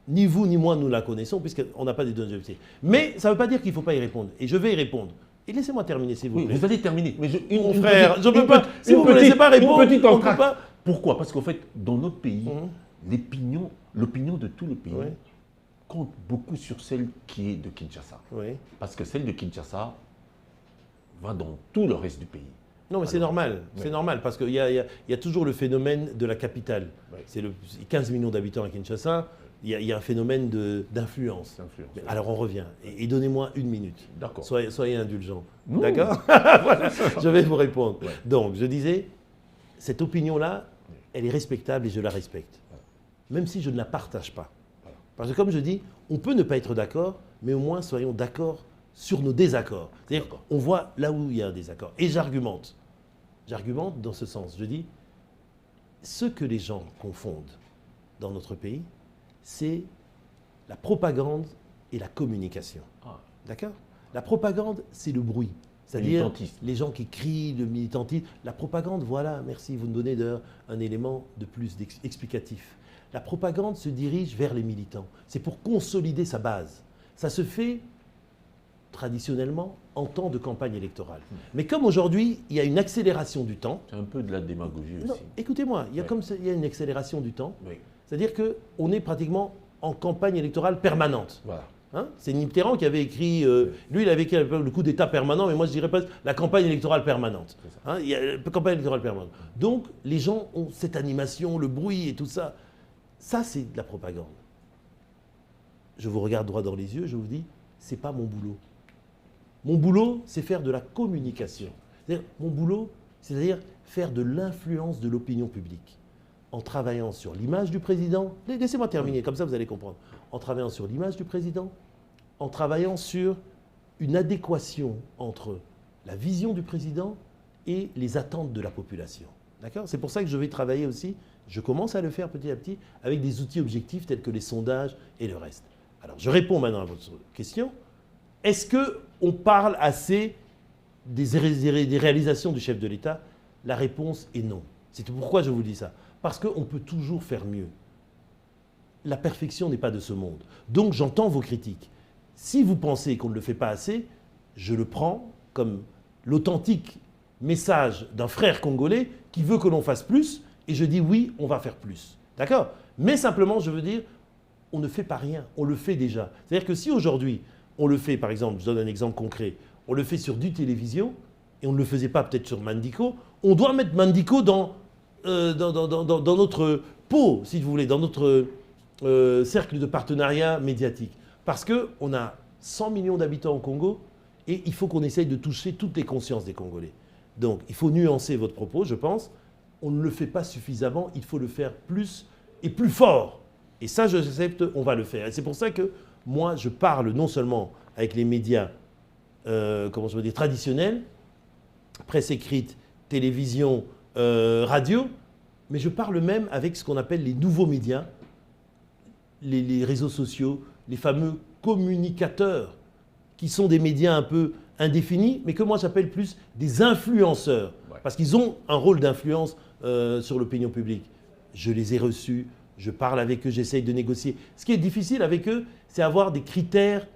ni vous ni moi nous la connaissons puisqu'on n'a pas des données objectives. Mais ça ne veut pas dire qu'il ne faut pas y répondre. Et je vais y répondre. Et laissez-moi terminer, s'il vous Oui, plaît. vous allez terminer. Mais Mon frère, je ne peux pas. Si vous ne me petite- laissez pas répondre, une petite on ne peut entracte. pas. Pourquoi? Parce qu'en fait, dans notre pays, Mhm. l'opinion de tout le pays Oui. compte beaucoup sur celle qui est de Kinshasa. Oui. Parce que celle de Kinshasa va dans tout le reste du pays. Non, mais c'est normal. Oui. C'est normal parce qu'il y a toujours le phénomène de la capitale. Oui. C'est 15 millions d'habitants à Kinshasa. Il y a un phénomène d'influence. D'influence, Mais oui. Alors on revient. Et donnez-moi une minute. D'accord. Soyez indulgents. Non. D'accord. Voilà, je vais vous répondre. Ouais. Donc, je disais, cette opinion-là, elle est respectable et je la respecte. Même si je ne la partage pas. Voilà. Parce que comme je dis, on peut ne pas être d'accord, mais au moins soyons d'accord sur nos désaccords. C'est-à-dire D'accord. on voit là où il y a un désaccord. Et j'argumente. J'argumente dans ce sens. Je dis, ce que les gens confondent dans notre pays, c'est la propagande et la communication. Ah, D'accord? La propagande, c'est le bruit. C'est-à-dire Militantisme. les gens qui crient, le militantisme. La propagande, voilà, merci, vous me donnez d'ailleurs un élément de plus explicatif. La propagande se dirige vers les militants. C'est pour consolider sa base. Ça se fait traditionnellement en temps de campagne électorale. Mais comme aujourd'hui, il y a une accélération du temps, c'est un peu de la démagogie non, aussi. écoutez-moi, il y a Oui. comme ça, il y a une accélération du temps, Oui, c'est-à-dire qu'on est pratiquement en campagne électorale permanente. voilà. Hein, c'est Mitterrand qui avait écrit, lui il avait écrit le coup d'État permanent, mais moi je dirais pas la campagne électorale permanente. C'est ça. Hein, il y a la campagne électorale permanente. Donc les gens ont cette animation, le bruit et tout ça. Ça c'est de la propagande. Je vous regarde droit dans les yeux, je vous dis, c'est pas mon boulot. Mon boulot, c'est faire de la communication. C'est-à-dire, mon boulot, c'est-à-dire faire de l'influence de l'opinion publique. en travaillant sur l'image du président. Laissez-moi terminer, comme ça vous allez comprendre. En travaillant sur l'image du président, en travaillant sur une adéquation entre la vision du président et les attentes de la population. D'accord ? C'est pour ça que je vais travailler aussi, je commence à le faire petit à petit, avec des outils objectifs tels que les sondages et le reste. Alors, je réponds maintenant à votre question. Est-ce qu'on parle assez des réalisations du chef de l'État ? La réponse est non. C'est pourquoi je vous dis ça. Parce qu'on peut toujours faire mieux. La perfection n'est pas de ce monde. Donc, j'entends vos critiques. Si vous pensez qu'on ne le fait pas assez, je le prends comme l'authentique message d'un frère congolais qui veut que l'on fasse plus, et je dis oui, on va faire plus. D'accord ? Mais simplement, je veux dire, on ne fait pas rien, on le fait déjà. C'est-à-dire que si aujourd'hui, on le fait, par exemple, je donne un exemple concret, on le fait sur du télévision, et on ne le faisait pas peut-être sur Mandico, on doit mettre Mandico dans notre pot, si vous voulez, dans notre cercle de partenariat médiatique. Parce qu'on a 100 millions d'habitants au Congo, et il faut qu'on essaye de toucher toutes les consciences des Congolais. Donc, il faut nuancer votre propos, je pense. On ne le fait pas suffisamment, il faut le faire plus et plus fort. Et ça, je l'accepte, on va le faire. Et c'est pour ça que moi, je parle non seulement avec les médias traditionnels, presse écrite, télévision, radio, mais je parle même avec ce qu'on appelle les nouveaux médias, les réseaux sociaux, les fameux communicateurs, qui sont des médias un peu indéfinis, mais que moi j'appelle plus des influenceurs, parce qu'ils ont un rôle d'influence sur l'opinion publique. Je les ai reçus, je parle avec eux, j'essaye de négocier. Ce qui est difficile avec eux, c'est avoir des critères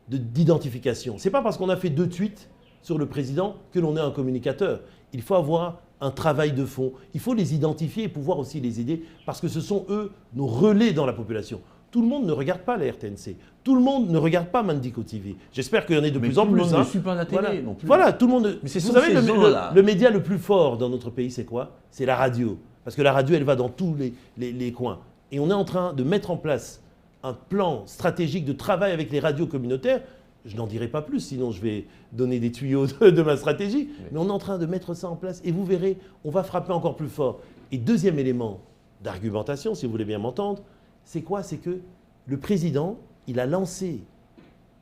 d'identification. Ce n'est pas parce qu'on a fait 2 tweets sur le président que l'on est un communicateur. Il faut avoir un travail de fond. Il faut les identifier et pouvoir aussi les aider, parce que ce sont eux nos relais dans la population. Tout le monde ne regarde pas la RTNC. Tout le monde ne regarde pas Mandico TV. J'espère qu'il y en a de plus en plus. Tout le monde ne suit pas la télé non plus. Voilà, tout le monde. Mais vous savez, le média le plus fort dans notre pays, c'est quoi ? C'est la radio. Parce que la radio, elle va dans tous les coins. Et on est en train de mettre en place un plan stratégique de travail avec les radios communautaires. Je n'en dirai pas plus, sinon je vais donner des tuyaux de ma stratégie. Oui. Mais on est en train de mettre ça en place. Et vous verrez, on va frapper encore plus fort. Et deuxième élément d'argumentation, si vous voulez bien m'entendre, c'est quoi ? C'est que le président, il a lancé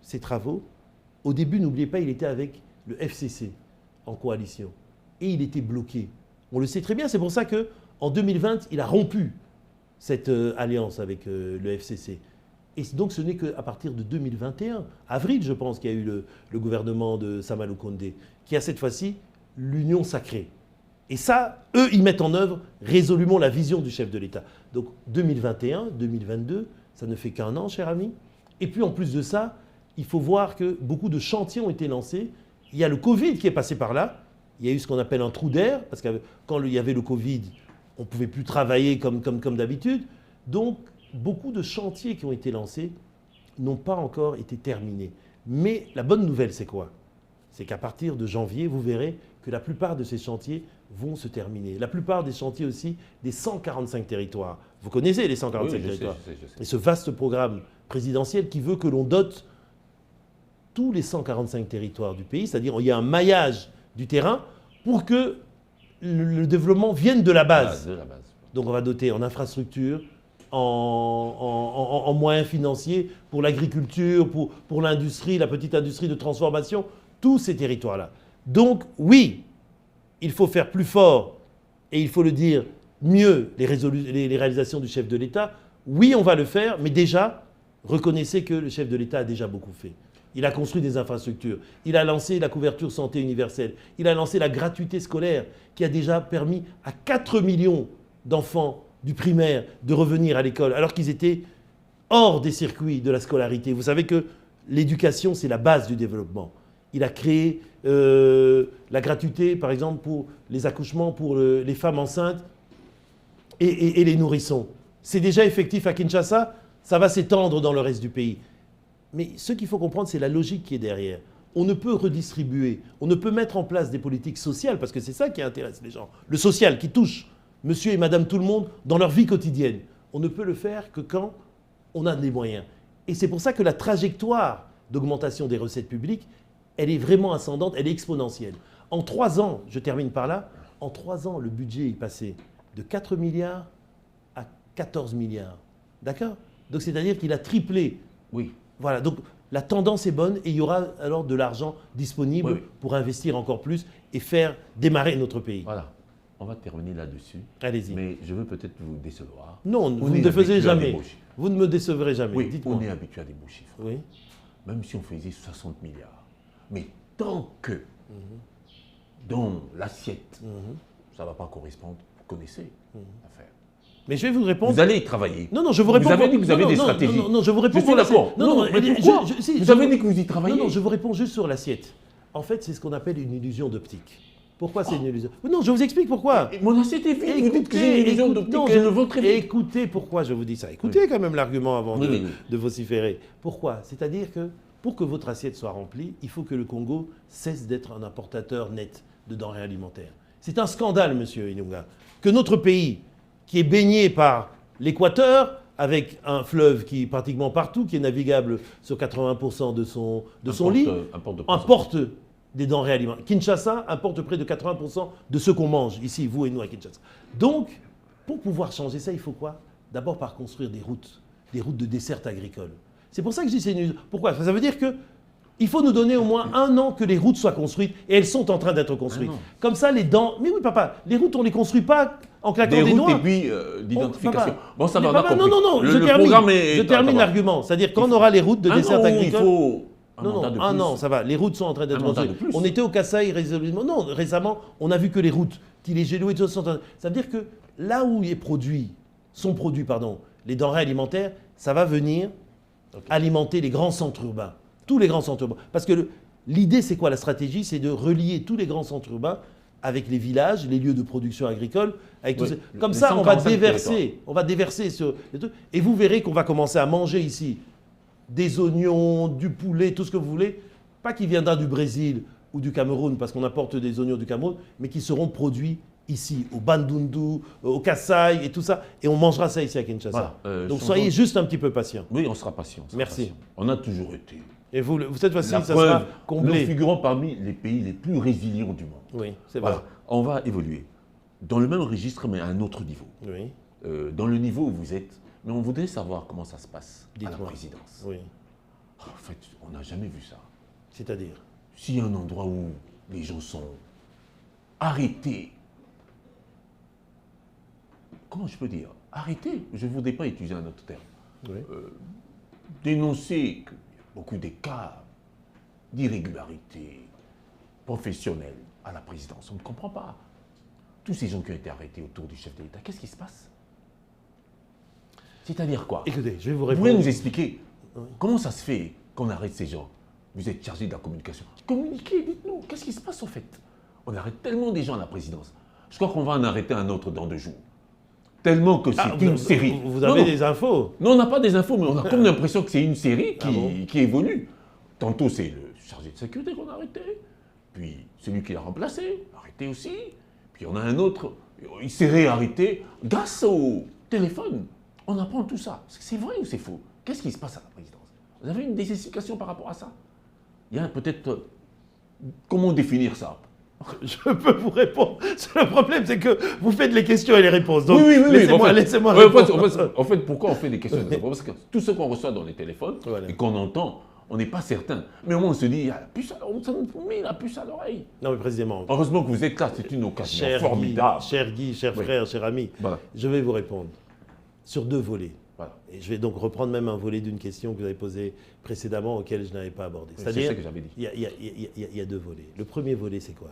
ses travaux. Au début, n'oubliez pas, il était avec le FCC en coalition. Et il était bloqué. On le sait très bien, c'est pour ça qu'en 2020, il a rompu cette alliance avec le FCC. Et donc ce n'est qu'à partir de 2021, avril je pense, qu'il y a eu le gouvernement de Samalou Kondé, qui a cette fois-ci l'union sacrée. Et ça, eux, ils mettent en œuvre résolument la vision du chef de l'État. Donc 2021, 2022, ça ne fait qu'un an, cher ami. Et puis en plus de ça, il faut voir que beaucoup de chantiers ont été lancés. Il y a le Covid qui est passé par là. Il y a eu ce qu'on appelle un trou d'air, parce que quand il y avait le Covid, on ne pouvait plus travailler comme d'habitude. Donc beaucoup de chantiers qui ont été lancés n'ont pas encore été terminés. Mais la bonne nouvelle, c'est quoi ? C'est qu'à partir de janvier, vous verrez que la plupart de ces chantiers vont se terminer. La plupart des chantiers aussi des 145 territoires. Vous connaissez les 145 territoires. Je sais. Et ce vaste programme présidentiel qui veut que l'on dote tous les 145 territoires du pays, c'est-à-dire il y a un maillage du terrain pour que le développement vienne de la base. Donc on va doter en infrastructure, en moyens financiers pour l'agriculture, pour l'industrie, la petite industrie de transformation, tous ces territoires-là. Donc oui, il faut faire plus fort, et il faut le dire mieux, les réalisations du chef de l'État. Oui, on va le faire, mais déjà, reconnaissez que le chef de l'État a déjà beaucoup fait. Il a construit des infrastructures, il a lancé la couverture santé universelle, il a lancé la gratuité scolaire qui a déjà permis à 4 millions d'enfants du primaire de revenir à l'école alors qu'ils étaient hors des circuits de la scolarité. Vous savez que l'éducation, c'est la base du développement. Il a créé la gratuité, par exemple, pour les accouchements, pour les femmes enceintes et les nourrissons. C'est déjà effectif à Kinshasa, ça va s'étendre dans le reste du pays. Mais ce qu'il faut comprendre, c'est la logique qui est derrière. On ne peut redistribuer, on ne peut mettre en place des politiques sociales, parce que c'est ça qui intéresse les gens. Le social qui touche monsieur et madame tout le monde dans leur vie quotidienne. On ne peut le faire que quand on a des moyens. Et c'est pour ça que la trajectoire d'augmentation des recettes publiques, elle est vraiment ascendante, elle est exponentielle. En 3 ans, je termine par là, en 3 ans, le budget est passé de 4 milliards à 14 milliards. D'accord? Donc c'est-à-dire qu'il a triplé. Oui. Voilà, donc la tendance est bonne et il y aura alors de l'argent disponible Oui, oui. pour investir encore plus et faire démarrer notre pays. Voilà. On va terminer là-dessus. Allez-y. Mais je veux peut-être vous décevoir. Non, On vous est ne le faisiez habitué à des jamais. beaux chiffres. Vous ne me décevrez jamais. Oui, Dites-moi. on est habitué à des beaux chiffres. Oui. Même si on faisait 60 milliards. Mais tant que dans l'assiette, ça ne va pas correspondre, vous connaissez l'affaire. Mais je vais vous répondre. Vous allez y travailler. Non, je vous réponds. Vous avez dit que vous avez des stratégies. Non, je vous réponds. Je suis d'accord. Non, mais pourquoi vous avez dit que vous y travaillez. Non, je vous réponds juste sur l'assiette. En fait, c'est ce qu'on appelle une illusion d'optique. Pourquoi c'est une illusion? Non, je vous explique pourquoi. Mon assiette est vide. Vous dites que j'ai une illusion d'optique. Non, je le vends très vite. Écoutez pourquoi je vous dis ça. Écoutez quand même l'argument avant de vociférer. Pourquoi? C'est-à-dire que pour que votre assiette soit remplie, il faut que le Congo cesse d'être un importateur net de denrées alimentaires. C'est un scandale, monsieur Inunga, que notre pays, qui est baigné par l'Équateur, avec un fleuve qui est pratiquement partout, qui est navigable sur 80% de son lit, importe des denrées alimentaires. Kinshasa importe près de 80% de ce qu'on mange, ici, vous et nous à Kinshasa. Donc, pour pouvoir changer ça, il faut quoi? D'abord par construire des routes de dessert agricole. C'est pour ça que je dis c'est une... Pourquoi? Ça veut dire que il faut nous donner au moins 1 an que les routes soient construites, et elles sont en train d'être construites. Comme ça, les dents... Mais oui, papa, les routes, on ne les construit pas en claquant des doigts. Et puis d'identification. Bon, ça va, on a compris. Non, je termine l'argument. C'est-à-dire qu'on aura les routes de dessert agricole... Il faut un an, ça va. Les routes sont en train d'être construites. On était au Kasaï récemment, on a vu que les routes, les Gélo et tout ça sont en train... Ça veut dire que là où sont produits les denrées alimentaires, ça va venir alimenter les grands centres urbains. Tous les grands centres urbains. Parce que l'idée, c'est quoi? La stratégie, c'est de relier tous les grands centres urbains avec les villages, les lieux de production agricole. Avec tout ça. Comme ça, on va déverser sur les trucs. Et vous verrez qu'on va commencer à manger ici des oignons, du poulet, tout ce que vous voulez. Pas qui viendra du Brésil ou du Cameroun, parce qu'on apporte des oignons du Cameroun, mais qui seront produits ici, au Bandundu, au Kasaï et tout ça. Et on mangera ça ici à Kinshasa. Voilà, donc soyez juste un petit peu patient. Oui, on sera patient. Merci. On a toujours été. Et vous cette fois-ci, ça sera comblé. Nous figurons parmi les pays les plus résilients du monde. Oui, c'est vrai. Voilà. On va évoluer dans le même registre, mais à un autre niveau. Oui. Dans le niveau où vous êtes, mais on voudrait savoir comment ça se passe à la présidence. Oui. En fait, on n'a jamais vu ça. C'est-à-dire? S'il y a un endroit où les gens sont arrêtés, comment je peux dire? Arrêtés, je ne voudrais pas utiliser un autre terme. Oui. Dénoncer qu'il y a beaucoup de cas d'irrégularité professionnelle à la présidence. On ne comprend pas. Tous ces gens qui ont été arrêtés autour du chef de l'État, qu'est-ce qui se passe? C'est-à-dire quoi? Écoutez, je vais vous répondre. Vous pouvez nous expliquer comment ça se fait qu'on arrête ces gens? Vous êtes chargé de la communication. Communiquez, dites-nous, qu'est-ce qui se passe au fait? On arrête tellement des gens à la présidence. Je crois qu'on va en arrêter un autre dans 2 jours. Tellement que c'est une série. Vous avez des infos? Non, on n'a pas des infos, mais on a comme l'impression que c'est une série qui évolue. Tantôt, c'est le chargé de sécurité qu'on a arrêté, puis celui qui l'a remplacé, arrêté aussi, puis on a un autre, il s'est réarrêté grâce au téléphone. On apprend tout ça. C'est vrai ou c'est faux? Qu'est-ce qui se passe à la présidence? Vous avez des explications par rapport à ça? Il y a peut-être... Comment définir ça? Je peux vous répondre. Le problème, c'est que vous faites les questions et les réponses. Donc, oui. Laissez-moi répondre. En fait, pourquoi on fait des questions et des réponses? Parce que tout ce qu'on reçoit dans les téléphones et qu'on entend, on n'est pas certain. Mais au moins, on se dit, il y a la puce à l'oreille. Non, mais précisément. Heureusement que vous êtes là, c'est une occasion formidable. Cher Guy, cher frère, cher ami, je vais vous répondre sur 2 volets. Voilà. Et je vais donc reprendre même un volet d'une question que vous avez posée précédemment auquel je n'avais pas abordé. C'est-à-dire, c'est ce que j'avais dit. Il y a 2 volets. Le premier volet, c'est quoi?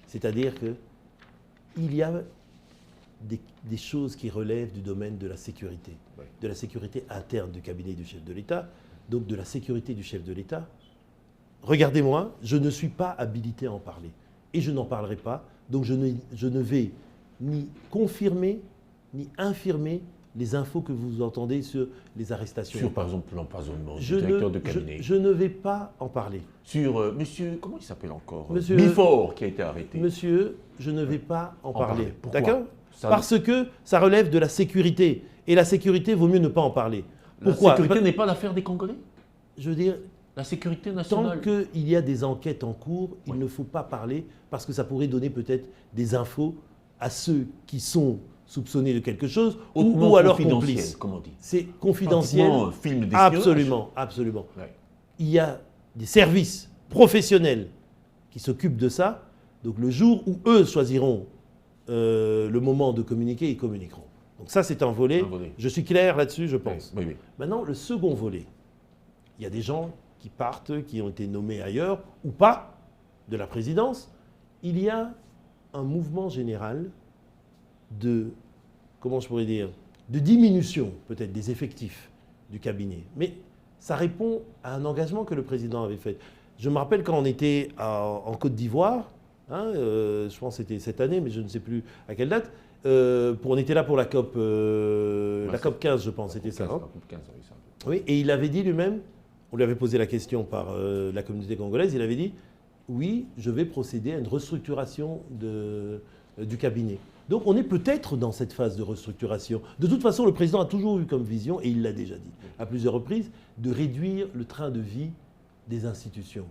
C'est-à-dire qu'il y a des choses qui relèvent du domaine de la sécurité, de la sécurité interne du cabinet du chef de l'État, donc de la sécurité du chef de l'État. Regardez-moi, je ne suis pas habilité à en parler et je n'en parlerai pas, donc je ne vais ni confirmer ni infirmer les infos que vous entendez sur les arrestations. Sur, par exemple, l'empoisonnement du directeur de cabinet. Je ne vais pas en parler. Sur monsieur, comment il s'appelle encore? Monsieur Bifort, qui a été arrêté. Monsieur, je ne vais pas en parler. Pourquoi? Parce que ça relève de la sécurité. Et la sécurité, vaut mieux ne pas en parler. Pourquoi? La sécurité n'est pas l'affaire des Congolais? Je veux dire... La sécurité nationale. Tant qu'il y a des enquêtes en cours, il ne faut pas parler parce que ça pourrait donner peut-être des infos à ceux qui sont soupçonné de quelque chose Hautement ou alors confidentiel, complice. comme on dit. C'est confidentiel. Pratiquement un film d'espionnage. Absolument, absolument. Ouais. Il y a des services professionnels qui s'occupent de ça. Donc le jour où eux choisiront le moment de communiquer, ils communiqueront. Donc ça, c'est un volet. Je suis clair là-dessus, je pense. Oui, oui. Maintenant, le second volet, il y a des gens qui partent, qui ont été nommés ailleurs, ou pas, de la présidence. Il y a un mouvement général de, comment je pourrais dire, de diminution peut-être des effectifs du cabinet. Mais ça répond à un engagement que le président avait fait. Je me rappelle quand on était en Côte d'Ivoire, je pense que c'était cette année, mais je ne sais plus à quelle date, on était là pour la COP, la COP 15, je pense, c'était ça. La COP 15, oui, ça. Oui, et il avait dit lui-même, on lui avait posé la question par la communauté congolaise, il avait dit, oui, je vais procéder à une restructuration du cabinet. Donc on est peut-être dans cette phase de restructuration. De toute façon, le président a toujours eu comme vision, et il l'a déjà dit à plusieurs reprises, de réduire le train de vie des institutions.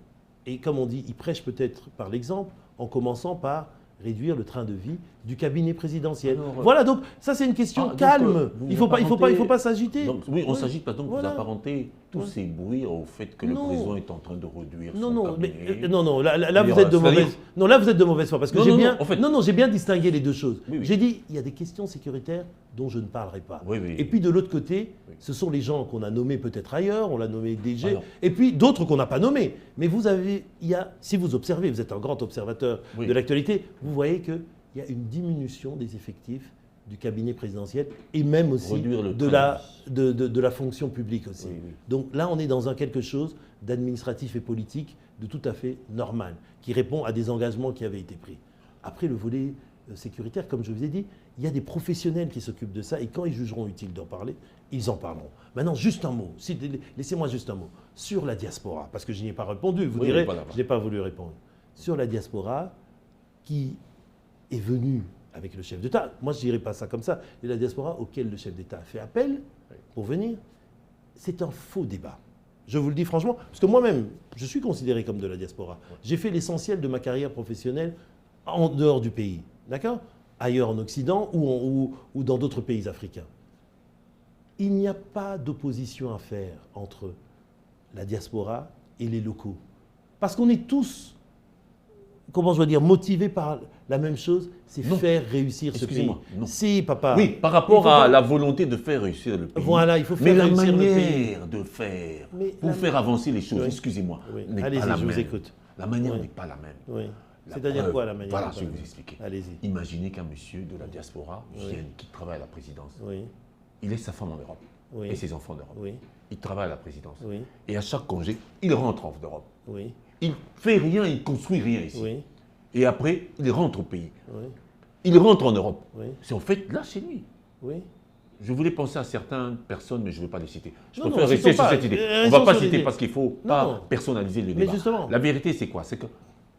Et comme on dit, il prêche peut-être par l'exemple, en commençant par réduire le train de vie du cabinet présidentiel. Alors, voilà, donc ça c'est une question calme. Il ne faut pas s'agiter. Donc, oui, on ne s'agit pas. Donc voilà. vous apparentez tous ces bruits au fait que le président est en train de réduire son cabinet. Non, là vous êtes de mauvaise. Non, là vous êtes de mauvaise foi parce que j'ai bien distingué les deux choses. Oui, oui. J'ai dit il y a des questions sécuritaires dont je ne parlerai pas. Oui, oui. Et puis de l'autre côté, ce sont les gens qu'on a nommés peut-être ailleurs, on l'a nommé DG, et puis d'autres qu'on n'a pas nommés. Mais vous avez, si vous observez, vous êtes un grand observateur de l'actualité, vous voyez qu'il y a une diminution des effectifs du cabinet présidentiel et même aussi de la fonction publique aussi. Oui, oui. Donc là, on est dans quelque chose d'administratif et politique de tout à fait normal, qui répond à des engagements qui avaient été pris. Après, le volet sécuritaire, comme je vous ai dit, il y a des professionnels qui s'occupent de ça et quand ils jugeront utile d'en parler, ils en parleront. Maintenant, juste un mot, laissez-moi juste un mot, sur la diaspora, parce que je n'y ai pas répondu, vous direz, je n'ai pas voulu répondre. Sur la diaspora, qui est venue avec le chef d'État, moi je ne dirais pas ça comme ça, et la diaspora auquel le chef d'État a fait appel pour venir, c'est un faux débat. Je vous le dis franchement, parce que moi-même, je suis considéré comme de la diaspora. J'ai fait l'essentiel de ma carrière professionnelle en dehors du pays, d'accord ? Ailleurs en Occident ou dans d'autres pays africains. Il n'y a pas d'opposition à faire entre la diaspora et les locaux. Parce qu'on est tous, comment je dois dire, motivés par la même chose, c'est faire réussir ce pays. Non. Si, papa. Oui, par rapport à la volonté de faire réussir le pays. Voilà, il faut faire réussir le pays. Mais la manière de faire, pour faire avancer les choses, excusez-moi, n'est pas la même. Allez-y, je vous écoute. La manière n'est pas la même. Oui. C'est-à-dire quoi la manière? Voilà, je vais vous expliquer. Allez-y. Imaginez qu'un monsieur de la diaspora vienne, qui travaille à la présidence. Oui. Il laisse sa femme en Europe et ses enfants en Europe. Oui. Il travaille à la présidence. Oui. Et à chaque congé, il rentre en Europe. Oui. Il fait rien, il construit rien ici. Oui. Et après, il rentre au pays. Oui. Il rentre en Europe. Oui. C'est en fait là chez lui. Oui. Je voulais penser à certaines personnes, mais je ne veux pas les citer. Je Non, préfère non, rester sur pas. cette idée. On ne va pas citer l'idée. parce qu'il ne faut Non, pas non. personnaliser le Mais débat. justement. La vérité, c'est quoi? C'est que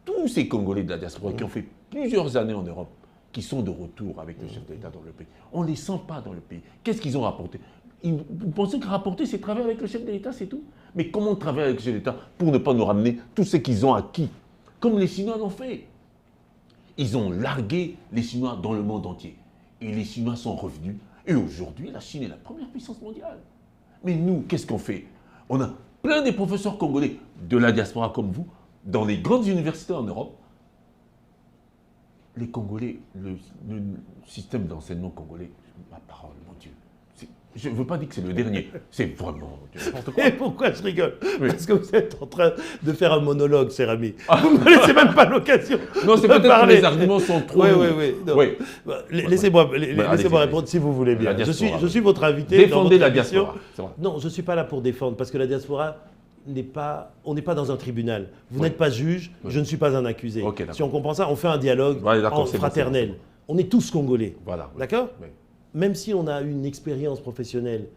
tous ces Congolais de la diaspora qui ont fait plusieurs années en Europe, qui sont de retour avec le chef de l'État dans le pays, on ne les sent pas dans le pays. Qu'est-ce qu'ils ont rapporté? Vous pensez que rapporter, c'est travailler avec le chef de l'État, c'est tout? Mais comment travailler avec le chef de l'État pour ne pas nous ramener tout ce qu'ils ont acquis? Comme les Chinois l'ont fait. Ils ont largué les Chinois dans le monde entier. Et les Chinois sont revenus. Et aujourd'hui, la Chine est la première puissance mondiale. Mais nous, qu'est-ce qu'on fait? On a plein de professeurs congolais de la diaspora comme vous, dans les grandes universités en Europe. Les Congolais, le système d'enseignement congolais, ma parole, mon Dieu. Je ne veux pas dire que c'est le dernier. C'est vraiment n'importe quoi. Et pourquoi je rigole? Parce que vous êtes en train de faire un monologue, cher ami. Vous ne me laissez même pas l'occasion. Non, c'est peut-être que les arguments sont trop. Oui. Laissez-moi répondre si vous voulez bien. Je suis votre invité. Défendez la diaspora. Non, je ne suis pas là pour défendre, parce que la diaspora, on n'est pas dans un tribunal. Vous n'êtes pas juge, je ne suis pas un accusé. Si on comprend ça, on fait un dialogue fraternel. On est tous Congolais. Voilà. D'accord? Même si on a une expérience professionnelle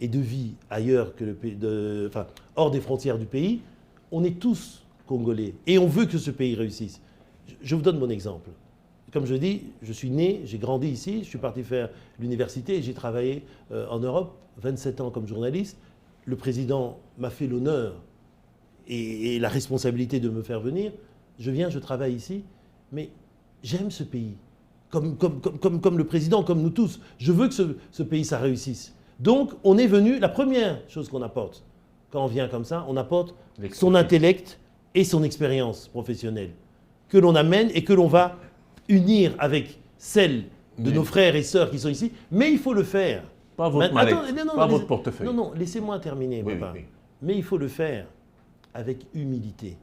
et de vie ailleurs que hors des frontières du pays, on est tous Congolais et on veut que ce pays réussisse. Je vous donne mon exemple. Comme je dis, je suis né, j'ai grandi ici, je suis parti faire l'université et j'ai travaillé en Europe, 27 ans comme journaliste. Le président m'a fait l'honneur et la responsabilité de me faire venir. Je viens, je travaille ici, mais j'aime ce pays. comme le président, comme nous tous. Je veux que ce pays, ça réussisse. Donc, on est venu, la première chose qu'on apporte, quand on vient comme ça, on apporte son intellect et son expérience professionnelle, que l'on amène et que l'on va unir avec celle de nos frères et sœurs qui sont ici. Mais il faut le faire. Pas votre mallette, pas votre portefeuille. Non, laissez-moi terminer, papa. Oui. Mais il faut le faire avec humilité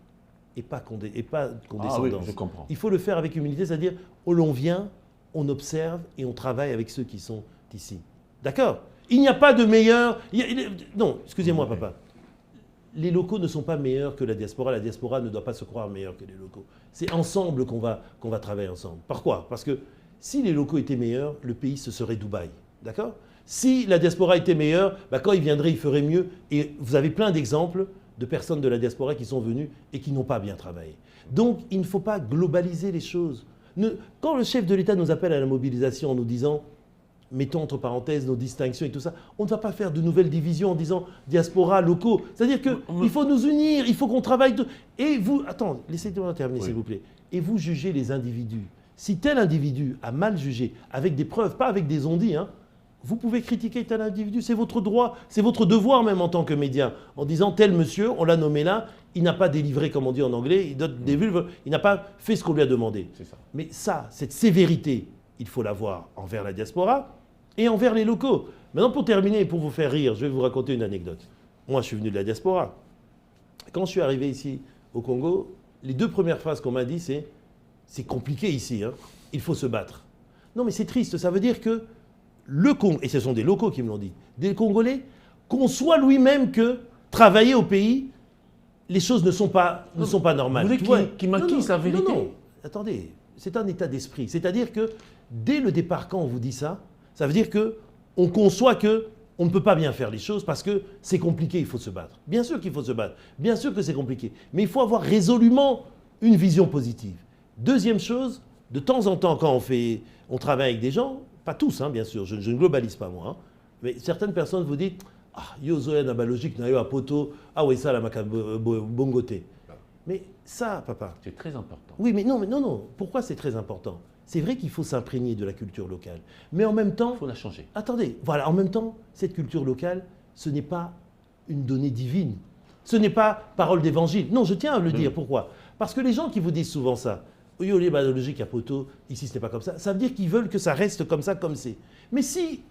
et pas condescendance. Ah oui, je comprends. Il faut le faire avec humilité, c'est-à-dire, où l'on vient, on observe et on travaille avec ceux qui sont ici. D'accord? Il n'y a pas de meilleur... Non, excusez-moi, papa. Les locaux ne sont pas meilleurs que la diaspora. La diaspora ne doit pas se croire meilleure que les locaux. C'est ensemble qu'on va travailler ensemble. Pourquoi? Parce que si les locaux étaient meilleurs, le pays, ce serait Dubaï. D'accord? Si la diaspora était meilleure, quand ils viendraient, ils feraient mieux. Et vous avez plein d'exemples de personnes de la diaspora qui sont venues et qui n'ont pas bien travaillé. Donc, il ne faut pas globaliser les choses. Quand le chef de l'État nous appelle à la mobilisation en nous disant, mettons entre parenthèses nos distinctions et tout ça, on ne va pas faire de nouvelles divisions en disant diaspora, locaux. C'est-à-dire qu'il faut nous unir, il faut qu'on travaille. Et vous, attends, laissez-moi terminer s'il vous plaît. Et vous jugez les individus. Si tel individu a mal jugé, avec des preuves, pas avec des on-dit, vous pouvez critiquer tel individu, c'est votre droit, c'est votre devoir même en tant que média, en disant tel monsieur, on l'a nommé là, il n'a pas délivré, comme on dit en anglais, il n'a pas fait ce qu'on lui a demandé. Mais ça, cette sévérité, il faut l'avoir envers la diaspora et envers les locaux. Maintenant, pour terminer et pour vous faire rire, je vais vous raconter une anecdote. Moi, je suis venu de la diaspora. Quand je suis arrivé ici au Congo, les 2 premières phrases qu'on m'a dit, c'est compliqué ici, il faut se battre. Non, mais c'est triste, ça veut dire que le Congo, et ce sont des locaux qui me l'ont dit, des Congolais, conçoit lui-même que travailler au pays, les choses ne sont pas normales. Vous voulez qu'il maquisse la vérité? Non, attendez, c'est un état d'esprit. C'est-à-dire que dès le départ, quand on vous dit ça, ça veut dire qu'on conçoit qu'on ne peut pas bien faire les choses parce que c'est compliqué, il faut se battre. Bien sûr qu'il faut se battre, bien sûr que c'est compliqué, mais il faut avoir résolument une vision positive. Deuxième chose, de temps en temps, quand on travaille avec des gens, pas tous, bien sûr, je ne globalise pas moi, mais certaines personnes vous disent « Ah, yo zoé na logique na yo apoto, ah oui, ça la maka bongoté ». Mais ça, papa... C'est très important. Oui, mais non. Pourquoi c'est très important? C'est vrai qu'il faut s'imprégner de la culture locale. Mais en même temps... Il faut la changer. Attendez, voilà, en même temps, cette culture locale, ce n'est pas une donnée divine. Ce n'est pas parole d'évangile. Non, je tiens à le dire. Pourquoi? Parce que les gens qui vous disent souvent ça, yo les logique à poto, ici ce n'est pas comme ça, ça veut dire qu'ils veulent que ça reste comme ça, comme c'est. Mais si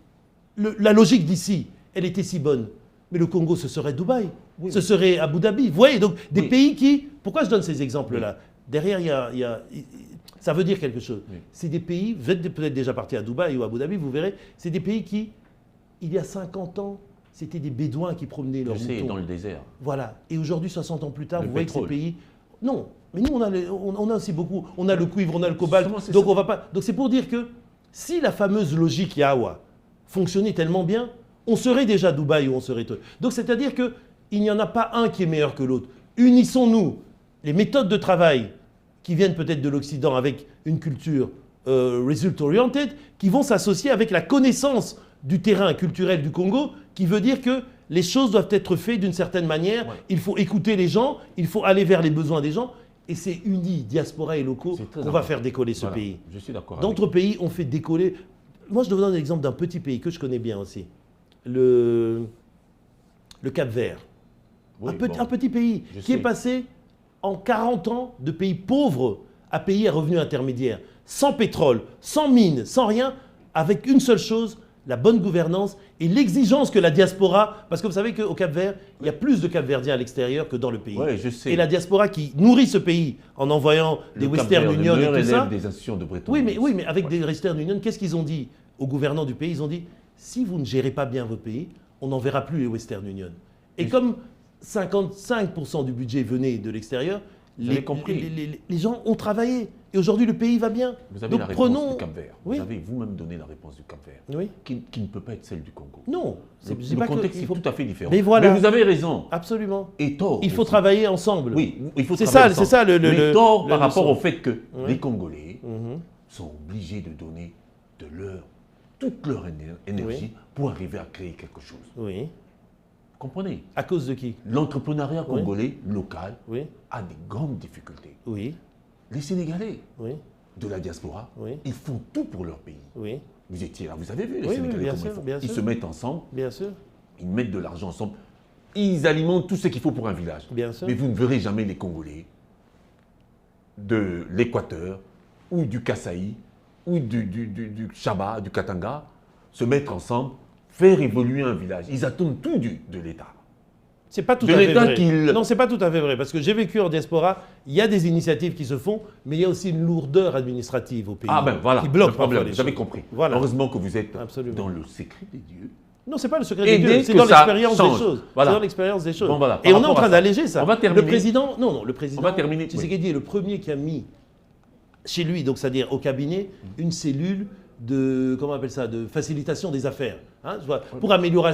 la logique d'ici, elle était si bonne, mais le Congo, ce serait Dubaï, ce serait Abu Dhabi. Vous voyez, donc des pays qui... Pourquoi je donne ces exemples-là? Derrière, il y a... Ça veut dire quelque chose. C'est des pays, vous êtes peut-être déjà parti à Dubaï ou à Abu Dhabi, vous verrez, c'est des pays qui, il y a 50 ans, c'était des Bédouins qui promenaient leurs moutons. Dans le désert. Voilà. Et aujourd'hui, 60 ans plus tard, vous voyez que ces pays... Non, mais nous, on a aussi beaucoup. On a le cuivre, on a le cobalt. Donc, on va pas... Donc, c'est pour dire que si la fameuse logique Yahawa fonctionnait tellement bien, on serait déjà Dubaï ou on serait... Donc, c'est-à-dire qu'il n'y en a pas un qui est meilleur que l'autre. Unissons-nous. Les méthodes de travail qui viennent peut-être de l'Occident avec une culture result-oriented, qui vont s'associer avec la connaissance du terrain culturel du Congo, qui veut dire que les choses doivent être faites d'une certaine manière. Il faut écouter les gens, il faut aller vers les besoins des gens. Et c'est unis, diaspora et locaux, qu'on va faire décoller ce pays. Je suis d'accord. D'autres pays ont fait décoller... Moi, je te donne l'exemple d'un petit pays que je connais bien aussi. Le Cap-Vert. Un petit pays qui est passé en 40 ans de pays pauvres à pays à revenus intermédiaires. Sans pétrole, sans mines, sans rien, avec une seule chose, la bonne gouvernance et l'exigence que la diaspora... Parce que vous savez qu'au Cap-Vert, il y a plus de Cap-Verdiens à l'extérieur que dans le pays. Oui, je sais. Et la diaspora qui nourrit ce pays en envoyant des Western Union et tout ça... des institutions de Bretton oui, mais avec des Western Union, qu'est-ce qu'ils ont dit aux gouvernants du pays? Ils ont dit, si vous ne gérez pas bien votre pays, on n'enverra plus les Western Union. Et comme 55% du budget venait de l'extérieur, les gens ont travaillé. Et aujourd'hui, le pays va bien. Vous avez la réponse du Cap-Vert. Vous avez vous-même donné la réponse du Cap-Vert, qui ne peut pas être celle du Congo. Non. Le contexte est tout à fait différent. Mais voilà. Mais vous avez raison. Absolument. Et tort. Il faut travailler ensemble. Oui, il faut travailler ensemble. C'est ça le mais tort par rapport au fait que les Congolais sont obligés de donner toute leur énergie pour arriver à créer quelque chose. Oui. Comprenez? À cause de qui? L'entrepreneuriat congolais local a des grandes difficultés. Oui. Les Sénégalais de la diaspora, Oui. ils font tout pour leur pays. Oui, Vous étiez là, vous avez vu les Oui, Sénégalais bien comment sûr, ils font. bien Ils sûr. se mettent ensemble, bien sûr. ils mettent de l'argent ensemble, ils alimentent tout ce qu'il faut pour un village. Bien sûr. Mais vous ne verrez jamais les Congolais de l'Équateur ou du Kasaï ou du Chaba, du Katanga se mettre ensemble, faire évoluer un village. Ils attendent tout de l'État. C'est pas tout De à fait l'État vrai. qu'il- Non, c'est pas tout à fait vrai. Parce que j'ai vécu en diaspora, il y a des initiatives qui se font, mais il y a aussi une lourdeur administrative au pays. Ah ben voilà, qui bloque le problème, parfois les vous avez choses. compris. Voilà. Heureusement que vous êtes Absolument. dans le secret des dieux. Non, c'est pas le secret Aider des dieux, c'est que dans ça l'expérience change. des choses. Voilà. C'est dans l'expérience des choses. Bon, voilà. Et Par on est en rapport à train ça, d'alléger ça. on va terminer. Le président, non, le président, On va terminer, Tshisekedi est le premier qui a mis chez lui, donc c'est-à-dire au cabinet, une cellule de, comment on appelle ça, de facilitation des affaires. Hein, tu vois, pour améliorer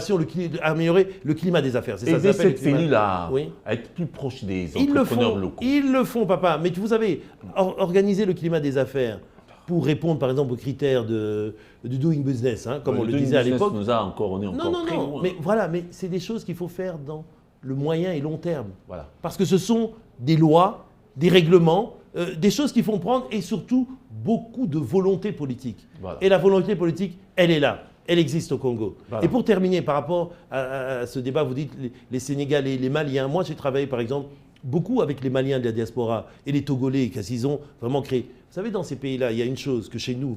le climat des affaires. C'est ça, ça Aider s'appelle cette le climat. cellule à Oui. être plus proche des Ils le entrepreneurs font, locaux. ils le font, papa. Mais vous savez, organiser le climat des affaires pour répondre, par exemple, aux critères du doing business, hein, comme on le doing disait à business l'époque. on est encore Non, très loin. mais voilà, mais c'est des choses qu'il faut faire dans le moyen et long terme. Voilà. Parce que ce sont des lois, des règlements, des choses qui font prendre et surtout beaucoup de volonté politique. Voilà. Et la volonté politique, elle est là. Elle existe au Congo. Voilà. Et pour terminer, par rapport à ce débat, vous dites les Sénégalais, les Maliens. Moi, j'ai travaillé, par exemple, beaucoup avec les Maliens de la diaspora et les Togolais, qu'ils ont vraiment créé. Vous savez, dans ces pays-là, il y a une chose que chez nous,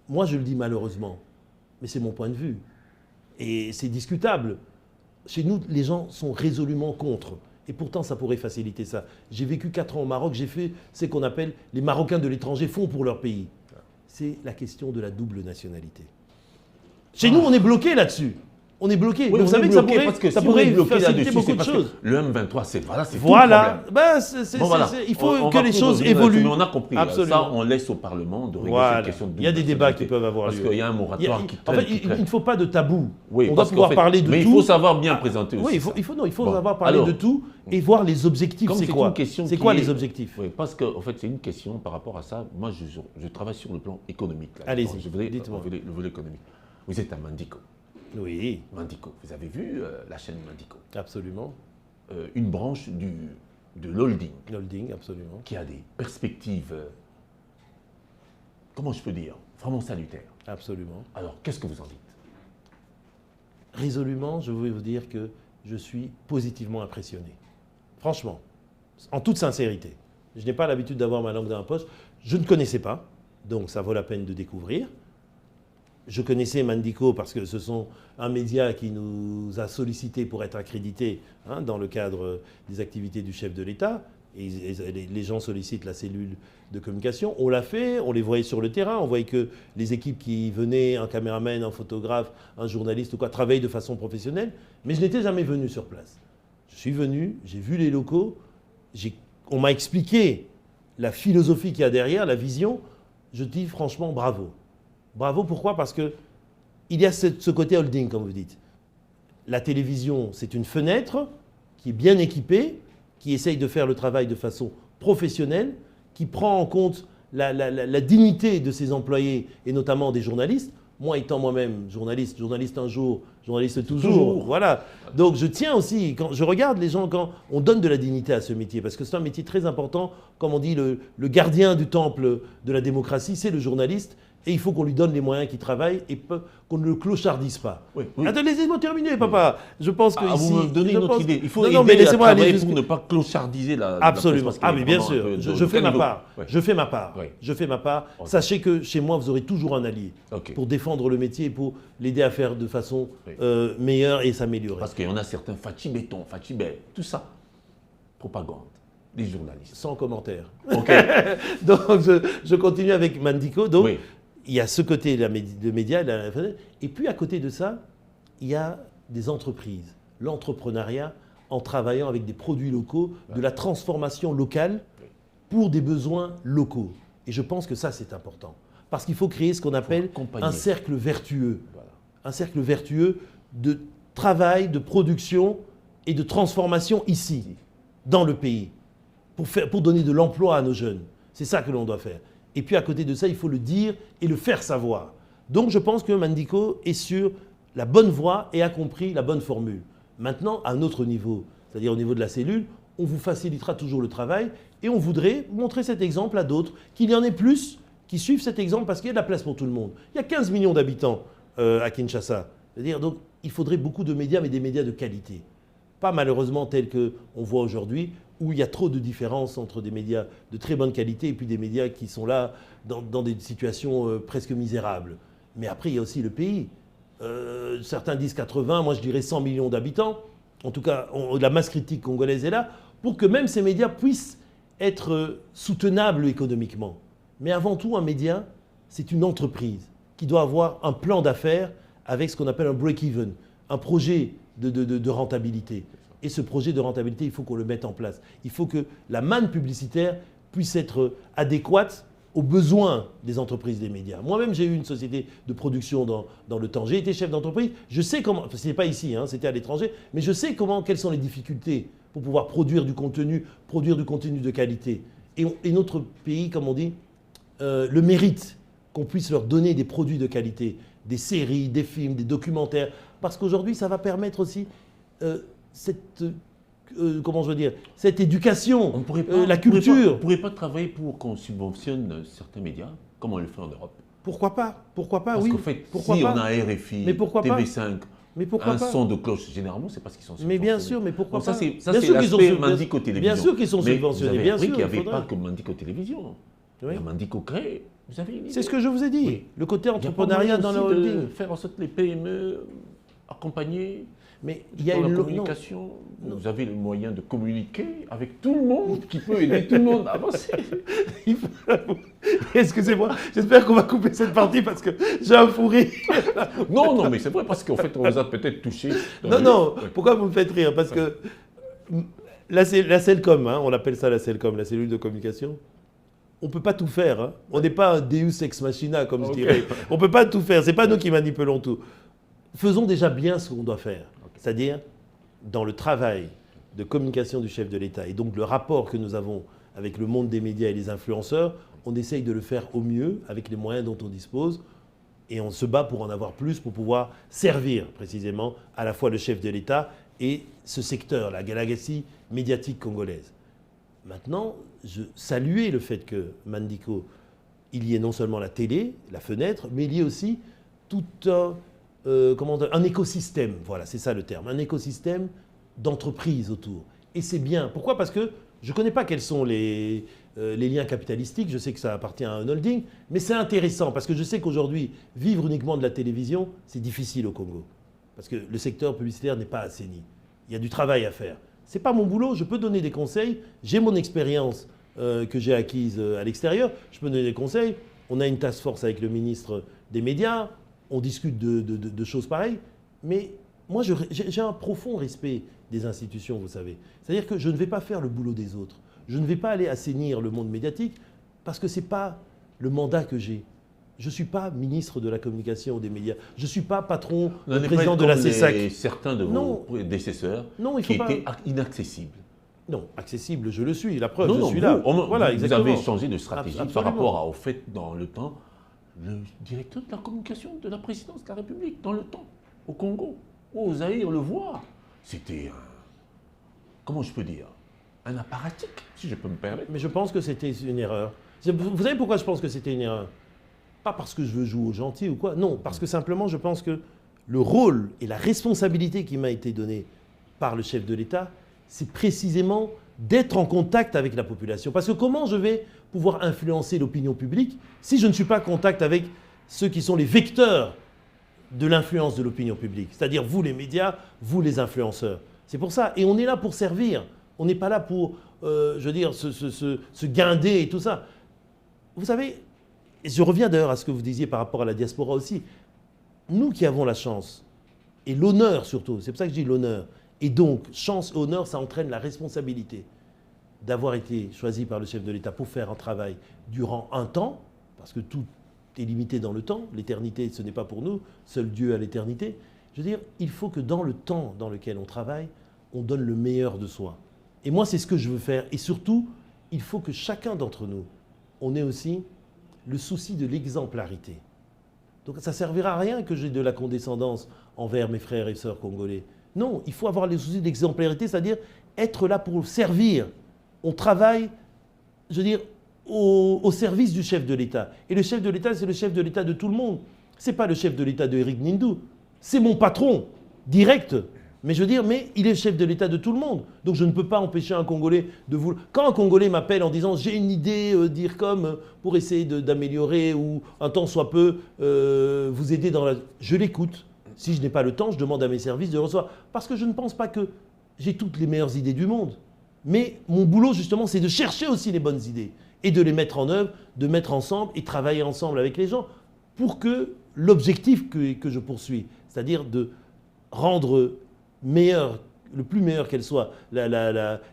moi je le dis malheureusement, mais c'est mon point de vue, et c'est discutable. Chez nous, les gens sont résolument contre. Et pourtant, ça pourrait faciliter ça. J'ai vécu 4 ans au Maroc, j'ai fait ce qu'on appelle les Marocains de l'étranger font pour leur pays. C'est la question de la double nationalité. Chez nous, on est bloqué là-dessus. On est bloqué. Oui, Mais vous on savez est que ça bloqué pourrait, parce que ça si on pourrait est bloqué faciliter là-dessus, beaucoup c'est de parce que choses. le M23, c'est voilà, c'est tout le Voilà. problème. Ben, Bon, voilà. il faut On que va les plus choses revenir là-dessus, évoluent. mais on a compris. Absolument. Ça, on laisse au Parlement de régler Voilà. cette question de Il y a des débats qui peuvent avoir parce lieu. qu'il y a un Il y a- moratoire qui en traîne. fait, il ne faut pas de tabou. Oui, On doit parce qu'en pouvoir fait- parler de mais tout. il faut savoir bien présenter aussi. Oui, il ça. faut Bon, savoir parler alors, de tout et voir les objectifs. comme C'est c'est quoi une question C'est qui quoi est- les objectifs Oui, parce qu'en fait, c'est une question par rapport à ça. Moi, je travaille sur le plan économique. là. Allez-y, Je voudrais dites-moi. le volet économique. Vous êtes à Mandiko. Oui, Mandiko. Vous avez vu la chaîne Mandiko, absolument. une branche de l'holding Holding, absolument. qui a des perspectives, comment je peux dire, vraiment salutaires. Absolument. Alors, qu'est-ce que vous en dites? Résolument, je veux vous dire que je suis positivement impressionné. Franchement, en toute sincérité. Je n'ai pas l'habitude d'avoir ma langue dans la poche. Je ne connaissais pas, donc ça vaut la peine de découvrir. Je connaissais Mandiko parce que ce sont un média qui nous a sollicité pour être accrédité dans le cadre des activités du chef de l'État. Et les gens sollicitent la cellule de communication. On l'a fait, on les voyait sur le terrain. On voyait que les équipes qui venaient, un caméraman, un photographe, un journaliste ou quoi, travaillaient de façon professionnelle. Mais je n'étais jamais venu sur place. Je suis venu, j'ai vu les locaux, on m'a expliqué la philosophie qu'il y a derrière, la vision. Je dis franchement bravo. Bravo, pourquoi? Parce qu'il y a ce côté holding, comme vous dites. La télévision, c'est une fenêtre qui est bien équipée, qui essaye de faire le travail de façon professionnelle, qui prend en compte la dignité de ses employés et notamment des journalistes. Moi étant moi-même journaliste un jour, journaliste toujours. Voilà. Donc je tiens aussi, quand je regarde les gens, quand on donne de la dignité à ce métier, parce que c'est un métier très important, comme on dit, le gardien du temple de la démocratie, c'est le journaliste. Et il faut qu'on lui donne les moyens qu'il travaille et qu'on ne le clochardise pas. Oui, oui. Attends, laissez-moi terminer, papa. Je pense que ici, vous me donnez je une autre pense- idée. Il faut non, mais aider à laissez-moi aller travailler jusqu'à- pour ne pas clochardiser la Absolument. presse, parce Ah, qu'elle mais est bien vraiment un sûr. peu Je de fais quel ma niveau? part. Ouais. Je fais ma part. Oui. Je fais ma part. Ok. Sachez que chez moi, vous aurez toujours un allié Ok. pour défendre le métier et pour l'aider à faire de façon Oui. meilleure et s'améliorer. Parce qu'il y en a certains, Fatih Béton, Fatih Bé, tout ça. Propagande. Les journalistes. Sans commentaire. Ok. Donc, je continue avec Mandiko. Donc, Oui. il y a ce côté de média, et puis à côté de ça, il y a des entreprises, l'entrepreneuriat en travaillant avec des produits locaux, de la transformation locale pour des besoins locaux. Et je pense que ça, c'est important. Parce qu'il faut créer ce qu'on appelle accompagner. un cercle vertueux. Voilà. Un cercle vertueux de travail, de production et de transformation ici, dans le pays, pour donner de l'emploi à nos jeunes. C'est ça que l'on doit faire. Et puis à côté de ça, il faut le dire et le faire savoir. Donc je pense que Mandiko est sur la bonne voie et a compris la bonne formule. Maintenant, à un autre niveau, c'est-à-dire au niveau de la cellule, on vous facilitera toujours le travail et on voudrait montrer cet exemple à d'autres, qu'il y en ait plus qui suivent cet exemple parce qu'il y a de la place pour tout le monde. Il y a 15 millions d'habitants à Kinshasa. C'est-à-dire, donc, il faudrait beaucoup de médias, mais des médias de qualité. Pas malheureusement tels qu'on voit aujourd'hui, où il y a trop de différences entre des médias de très bonne qualité et puis des médias qui sont là dans des situations presque misérables. Mais après, il y a aussi le pays. Certains disent 80, moi je dirais 100 millions d'habitants. En tout cas, la masse critique congolaise est là pour que même ces médias puissent être soutenables économiquement. Mais avant tout, un média, c'est une entreprise qui doit avoir un plan d'affaires avec ce qu'on appelle un break-even, un projet de rentabilité. Et ce projet de rentabilité, il faut qu'on le mette en place. Il faut que la manne publicitaire puisse être adéquate aux besoins des entreprises des médias. Moi-même, j'ai eu une société de production dans le temps. J'ai été chef d'entreprise. Je sais comment, ce n'est pas ici, hein, c'était à l'étranger, mais je sais quelles sont les difficultés pour pouvoir produire du contenu de qualité. Et notre pays, comme on dit, le mérite qu'on puisse leur donner des produits de qualité, des séries, des films, des documentaires, parce qu'aujourd'hui, ça va permettre aussi cette éducation, la culture. On ne pourrait pas travailler pour qu'on subventionne certains médias, comme on le fait en Europe. Pourquoi pas? Pourquoi pas? Parce Oui. qu'en fait, pourquoi si pas? on a RFI, Mais pourquoi pas? TV5, mais pourquoi un pas? son de cloche, généralement, c'est parce qu'ils sont subventionnés. Mais bien sûr, mais pourquoi bon, pas? Ça, c'est qu'ils sont l'aspect Mandico Télévision. Bien sûr qu'ils sont subventionnés, Mais bien vous avez sûr. appris qu'il n'y avait pas que Mandico Télévision. Oui. Il y a Mandico Créé. Vous avez une idée? C'est ce que je vous ai dit. Oui. Le côté entrepreneuriat dans la holding. Faire en sorte que les PME accompagner. Mais il y a dans une la communication, non. vous avez le moyen de communiquer avec tout le monde qui peut aider tout le monde à avancer. Excusez-moi, j'espère qu'on va couper cette partie parce que j'ai un fou rire. Non, mais c'est vrai parce qu'en fait, on vous a peut-être touché. Non, pourquoi vous me faites rire? Parce que là, c'est la CELCOM, hein, on appelle ça la CELCOM, la cellule de communication. On ne peut pas tout faire. Hein. On n'est pas un Deus ex machina, comme je dirais. On ne peut pas tout faire. Ce n'est pas nous qui manipulons tout. Faisons déjà bien ce qu'on doit faire. C'est-à-dire, dans le travail de communication du chef de l'État et donc le rapport que nous avons avec le monde des médias et les influenceurs, on essaye de le faire au mieux avec les moyens dont on dispose et on se bat pour en avoir plus, pour pouvoir servir précisément à la fois le chef de l'État et ce secteur, la galaxie médiatique congolaise. Maintenant, je saluais le fait que Mandico, il y ait non seulement la télé, la fenêtre, mais il y ait aussi tout un écosystème, voilà, c'est ça le terme, un écosystème d'entreprises autour. Et c'est bien. Pourquoi? Parce que je ne connais pas quels sont les liens capitalistiques, je sais que ça appartient à un holding, mais c'est intéressant parce que je sais qu'aujourd'hui, vivre uniquement de la télévision, c'est difficile au Congo. Parce que le secteur publicitaire n'est pas assaini. Il y a du travail à faire. Ce n'est pas mon boulot, je peux donner des conseils, j'ai mon expérience que j'ai acquise à l'extérieur, je peux donner des conseils. On a une task force avec le ministre des Médias, on discute de choses pareilles, mais moi j'ai un profond respect des institutions, vous savez. C'est-à-dire que je ne vais pas faire le boulot des autres. Je ne vais pas aller assainir le monde médiatique parce que ce n'est pas le mandat que j'ai. Je ne suis pas ministre de la communication ou des médias. Je ne suis pas patron, président de la CESAC. Certains de vos prédécesseurs qui étaient inaccessibles. Non, accessible, je le suis. La preuve, je suis là. Voilà, vous avez changé de stratégie par rapport au fait, dans le temps, le directeur de la communication de la présidence de la République, dans le temps, au Congo, au Zaïre, le voir. C'était comment je peux dire, un apparatique, si je peux me permettre. Mais je pense que c'était une erreur. Vous savez pourquoi je pense que c'était une erreur? Pas parce que je veux jouer au gentil ou quoi, non, parce que simplement je pense que le rôle et la responsabilité qui m'a été donnée par le chef de l'État, c'est précisément d'être en contact avec la population. Parce que comment je vais pouvoir influencer l'opinion publique si je ne suis pas en contact avec ceux qui sont les vecteurs de l'influence de l'opinion publique, c'est-à-dire vous les médias, vous les influenceurs. C'est pour ça. Et on est là pour servir. On n'est pas là pour, se guinder et tout ça. Vous savez, je reviens d'ailleurs à ce que vous disiez par rapport à la diaspora aussi. Nous qui avons la chance, et l'honneur surtout, c'est pour ça que je dis l'honneur, et donc chance et honneur, ça entraîne la responsabilité d'avoir été choisi par le chef de l'État pour faire un travail durant un temps, parce que tout est limité dans le temps, l'éternité ce n'est pas pour nous, seul Dieu a l'éternité. Je veux dire, il faut que dans le temps dans lequel on travaille, on donne le meilleur de soi. Et moi, c'est ce que je veux faire. Et surtout, il faut que chacun d'entre nous, on ait aussi le souci de l'exemplarité. Donc ça ne servira à rien que j'ai de la condescendance envers mes frères et sœurs congolais. Non, il faut avoir le souci d'exemplarité, c'est-à-dire être là pour servir. On travaille, je veux dire, au service du chef de l'État. Et le chef de l'État, c'est le chef de l'État de tout le monde. Ce n'est pas le chef de l'État de Eric Nindou. C'est mon patron, direct. Mais je veux dire, mais il est le chef de l'État de tout le monde. Donc je ne peux pas empêcher un Congolais de vous... Quand un Congolais m'appelle en disant « j'ai une idée d'IRCOM pour essayer d'améliorer ou un temps soit peu vous aider dans la... » Je l'écoute. Si je n'ai pas le temps, je demande à mes services de recevoir. Parce que je ne pense pas que j'ai toutes les meilleures idées du monde. Mais mon boulot, justement, c'est de chercher aussi les bonnes idées et de les mettre en œuvre, de mettre ensemble et travailler ensemble avec les gens pour que l'objectif que je poursuis, c'est-à-dire de rendre meilleur, le plus meilleur qu'elle soit,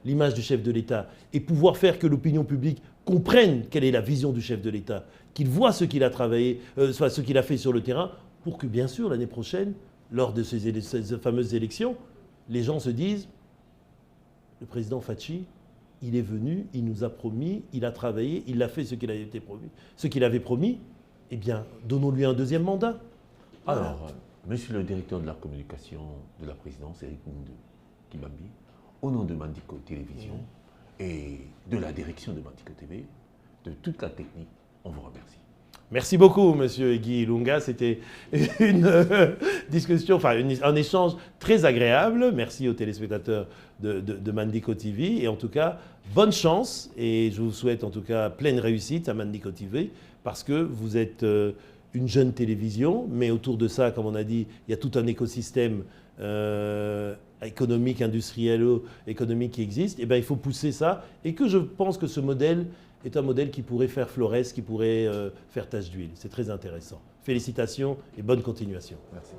l'image du chef de l'État et pouvoir faire que l'opinion publique comprenne quelle est la vision du chef de l'État, qu'il voit ce qu'il a travaillé, soit ce qu'il a fait sur le terrain, pour que bien sûr l'année prochaine, lors de ces fameuses élections, les gens se disent le président Fachi, il est venu, il nous a promis, il a travaillé, il a fait ce qu'il avait promis, eh bien, donnons-lui un deuxième mandat. Voilà. Alors, monsieur le directeur de la communication de la présidence, Eric Nindou Kimambi, au nom de Mandiko Télévision et de la direction de Mandiko TV, de toute la technique, on vous remercie. Merci beaucoup, monsieur Guy Lunga. C'était une discussion, enfin un échange très agréable. Merci aux téléspectateurs de Mandiko TV. Et en tout cas, bonne chance. Et je vous souhaite en tout cas pleine réussite à Mandiko TV parce que vous êtes une jeune télévision. Mais autour de ça, comme on a dit, il y a tout un écosystème économique, industriel, économique qui existe. Et bien, il faut pousser ça. Et que je pense que ce modèle est un modèle qui pourrait faire florès, qui pourrait faire tache d'huile. C'est très intéressant. Félicitations et bonne continuation. Merci.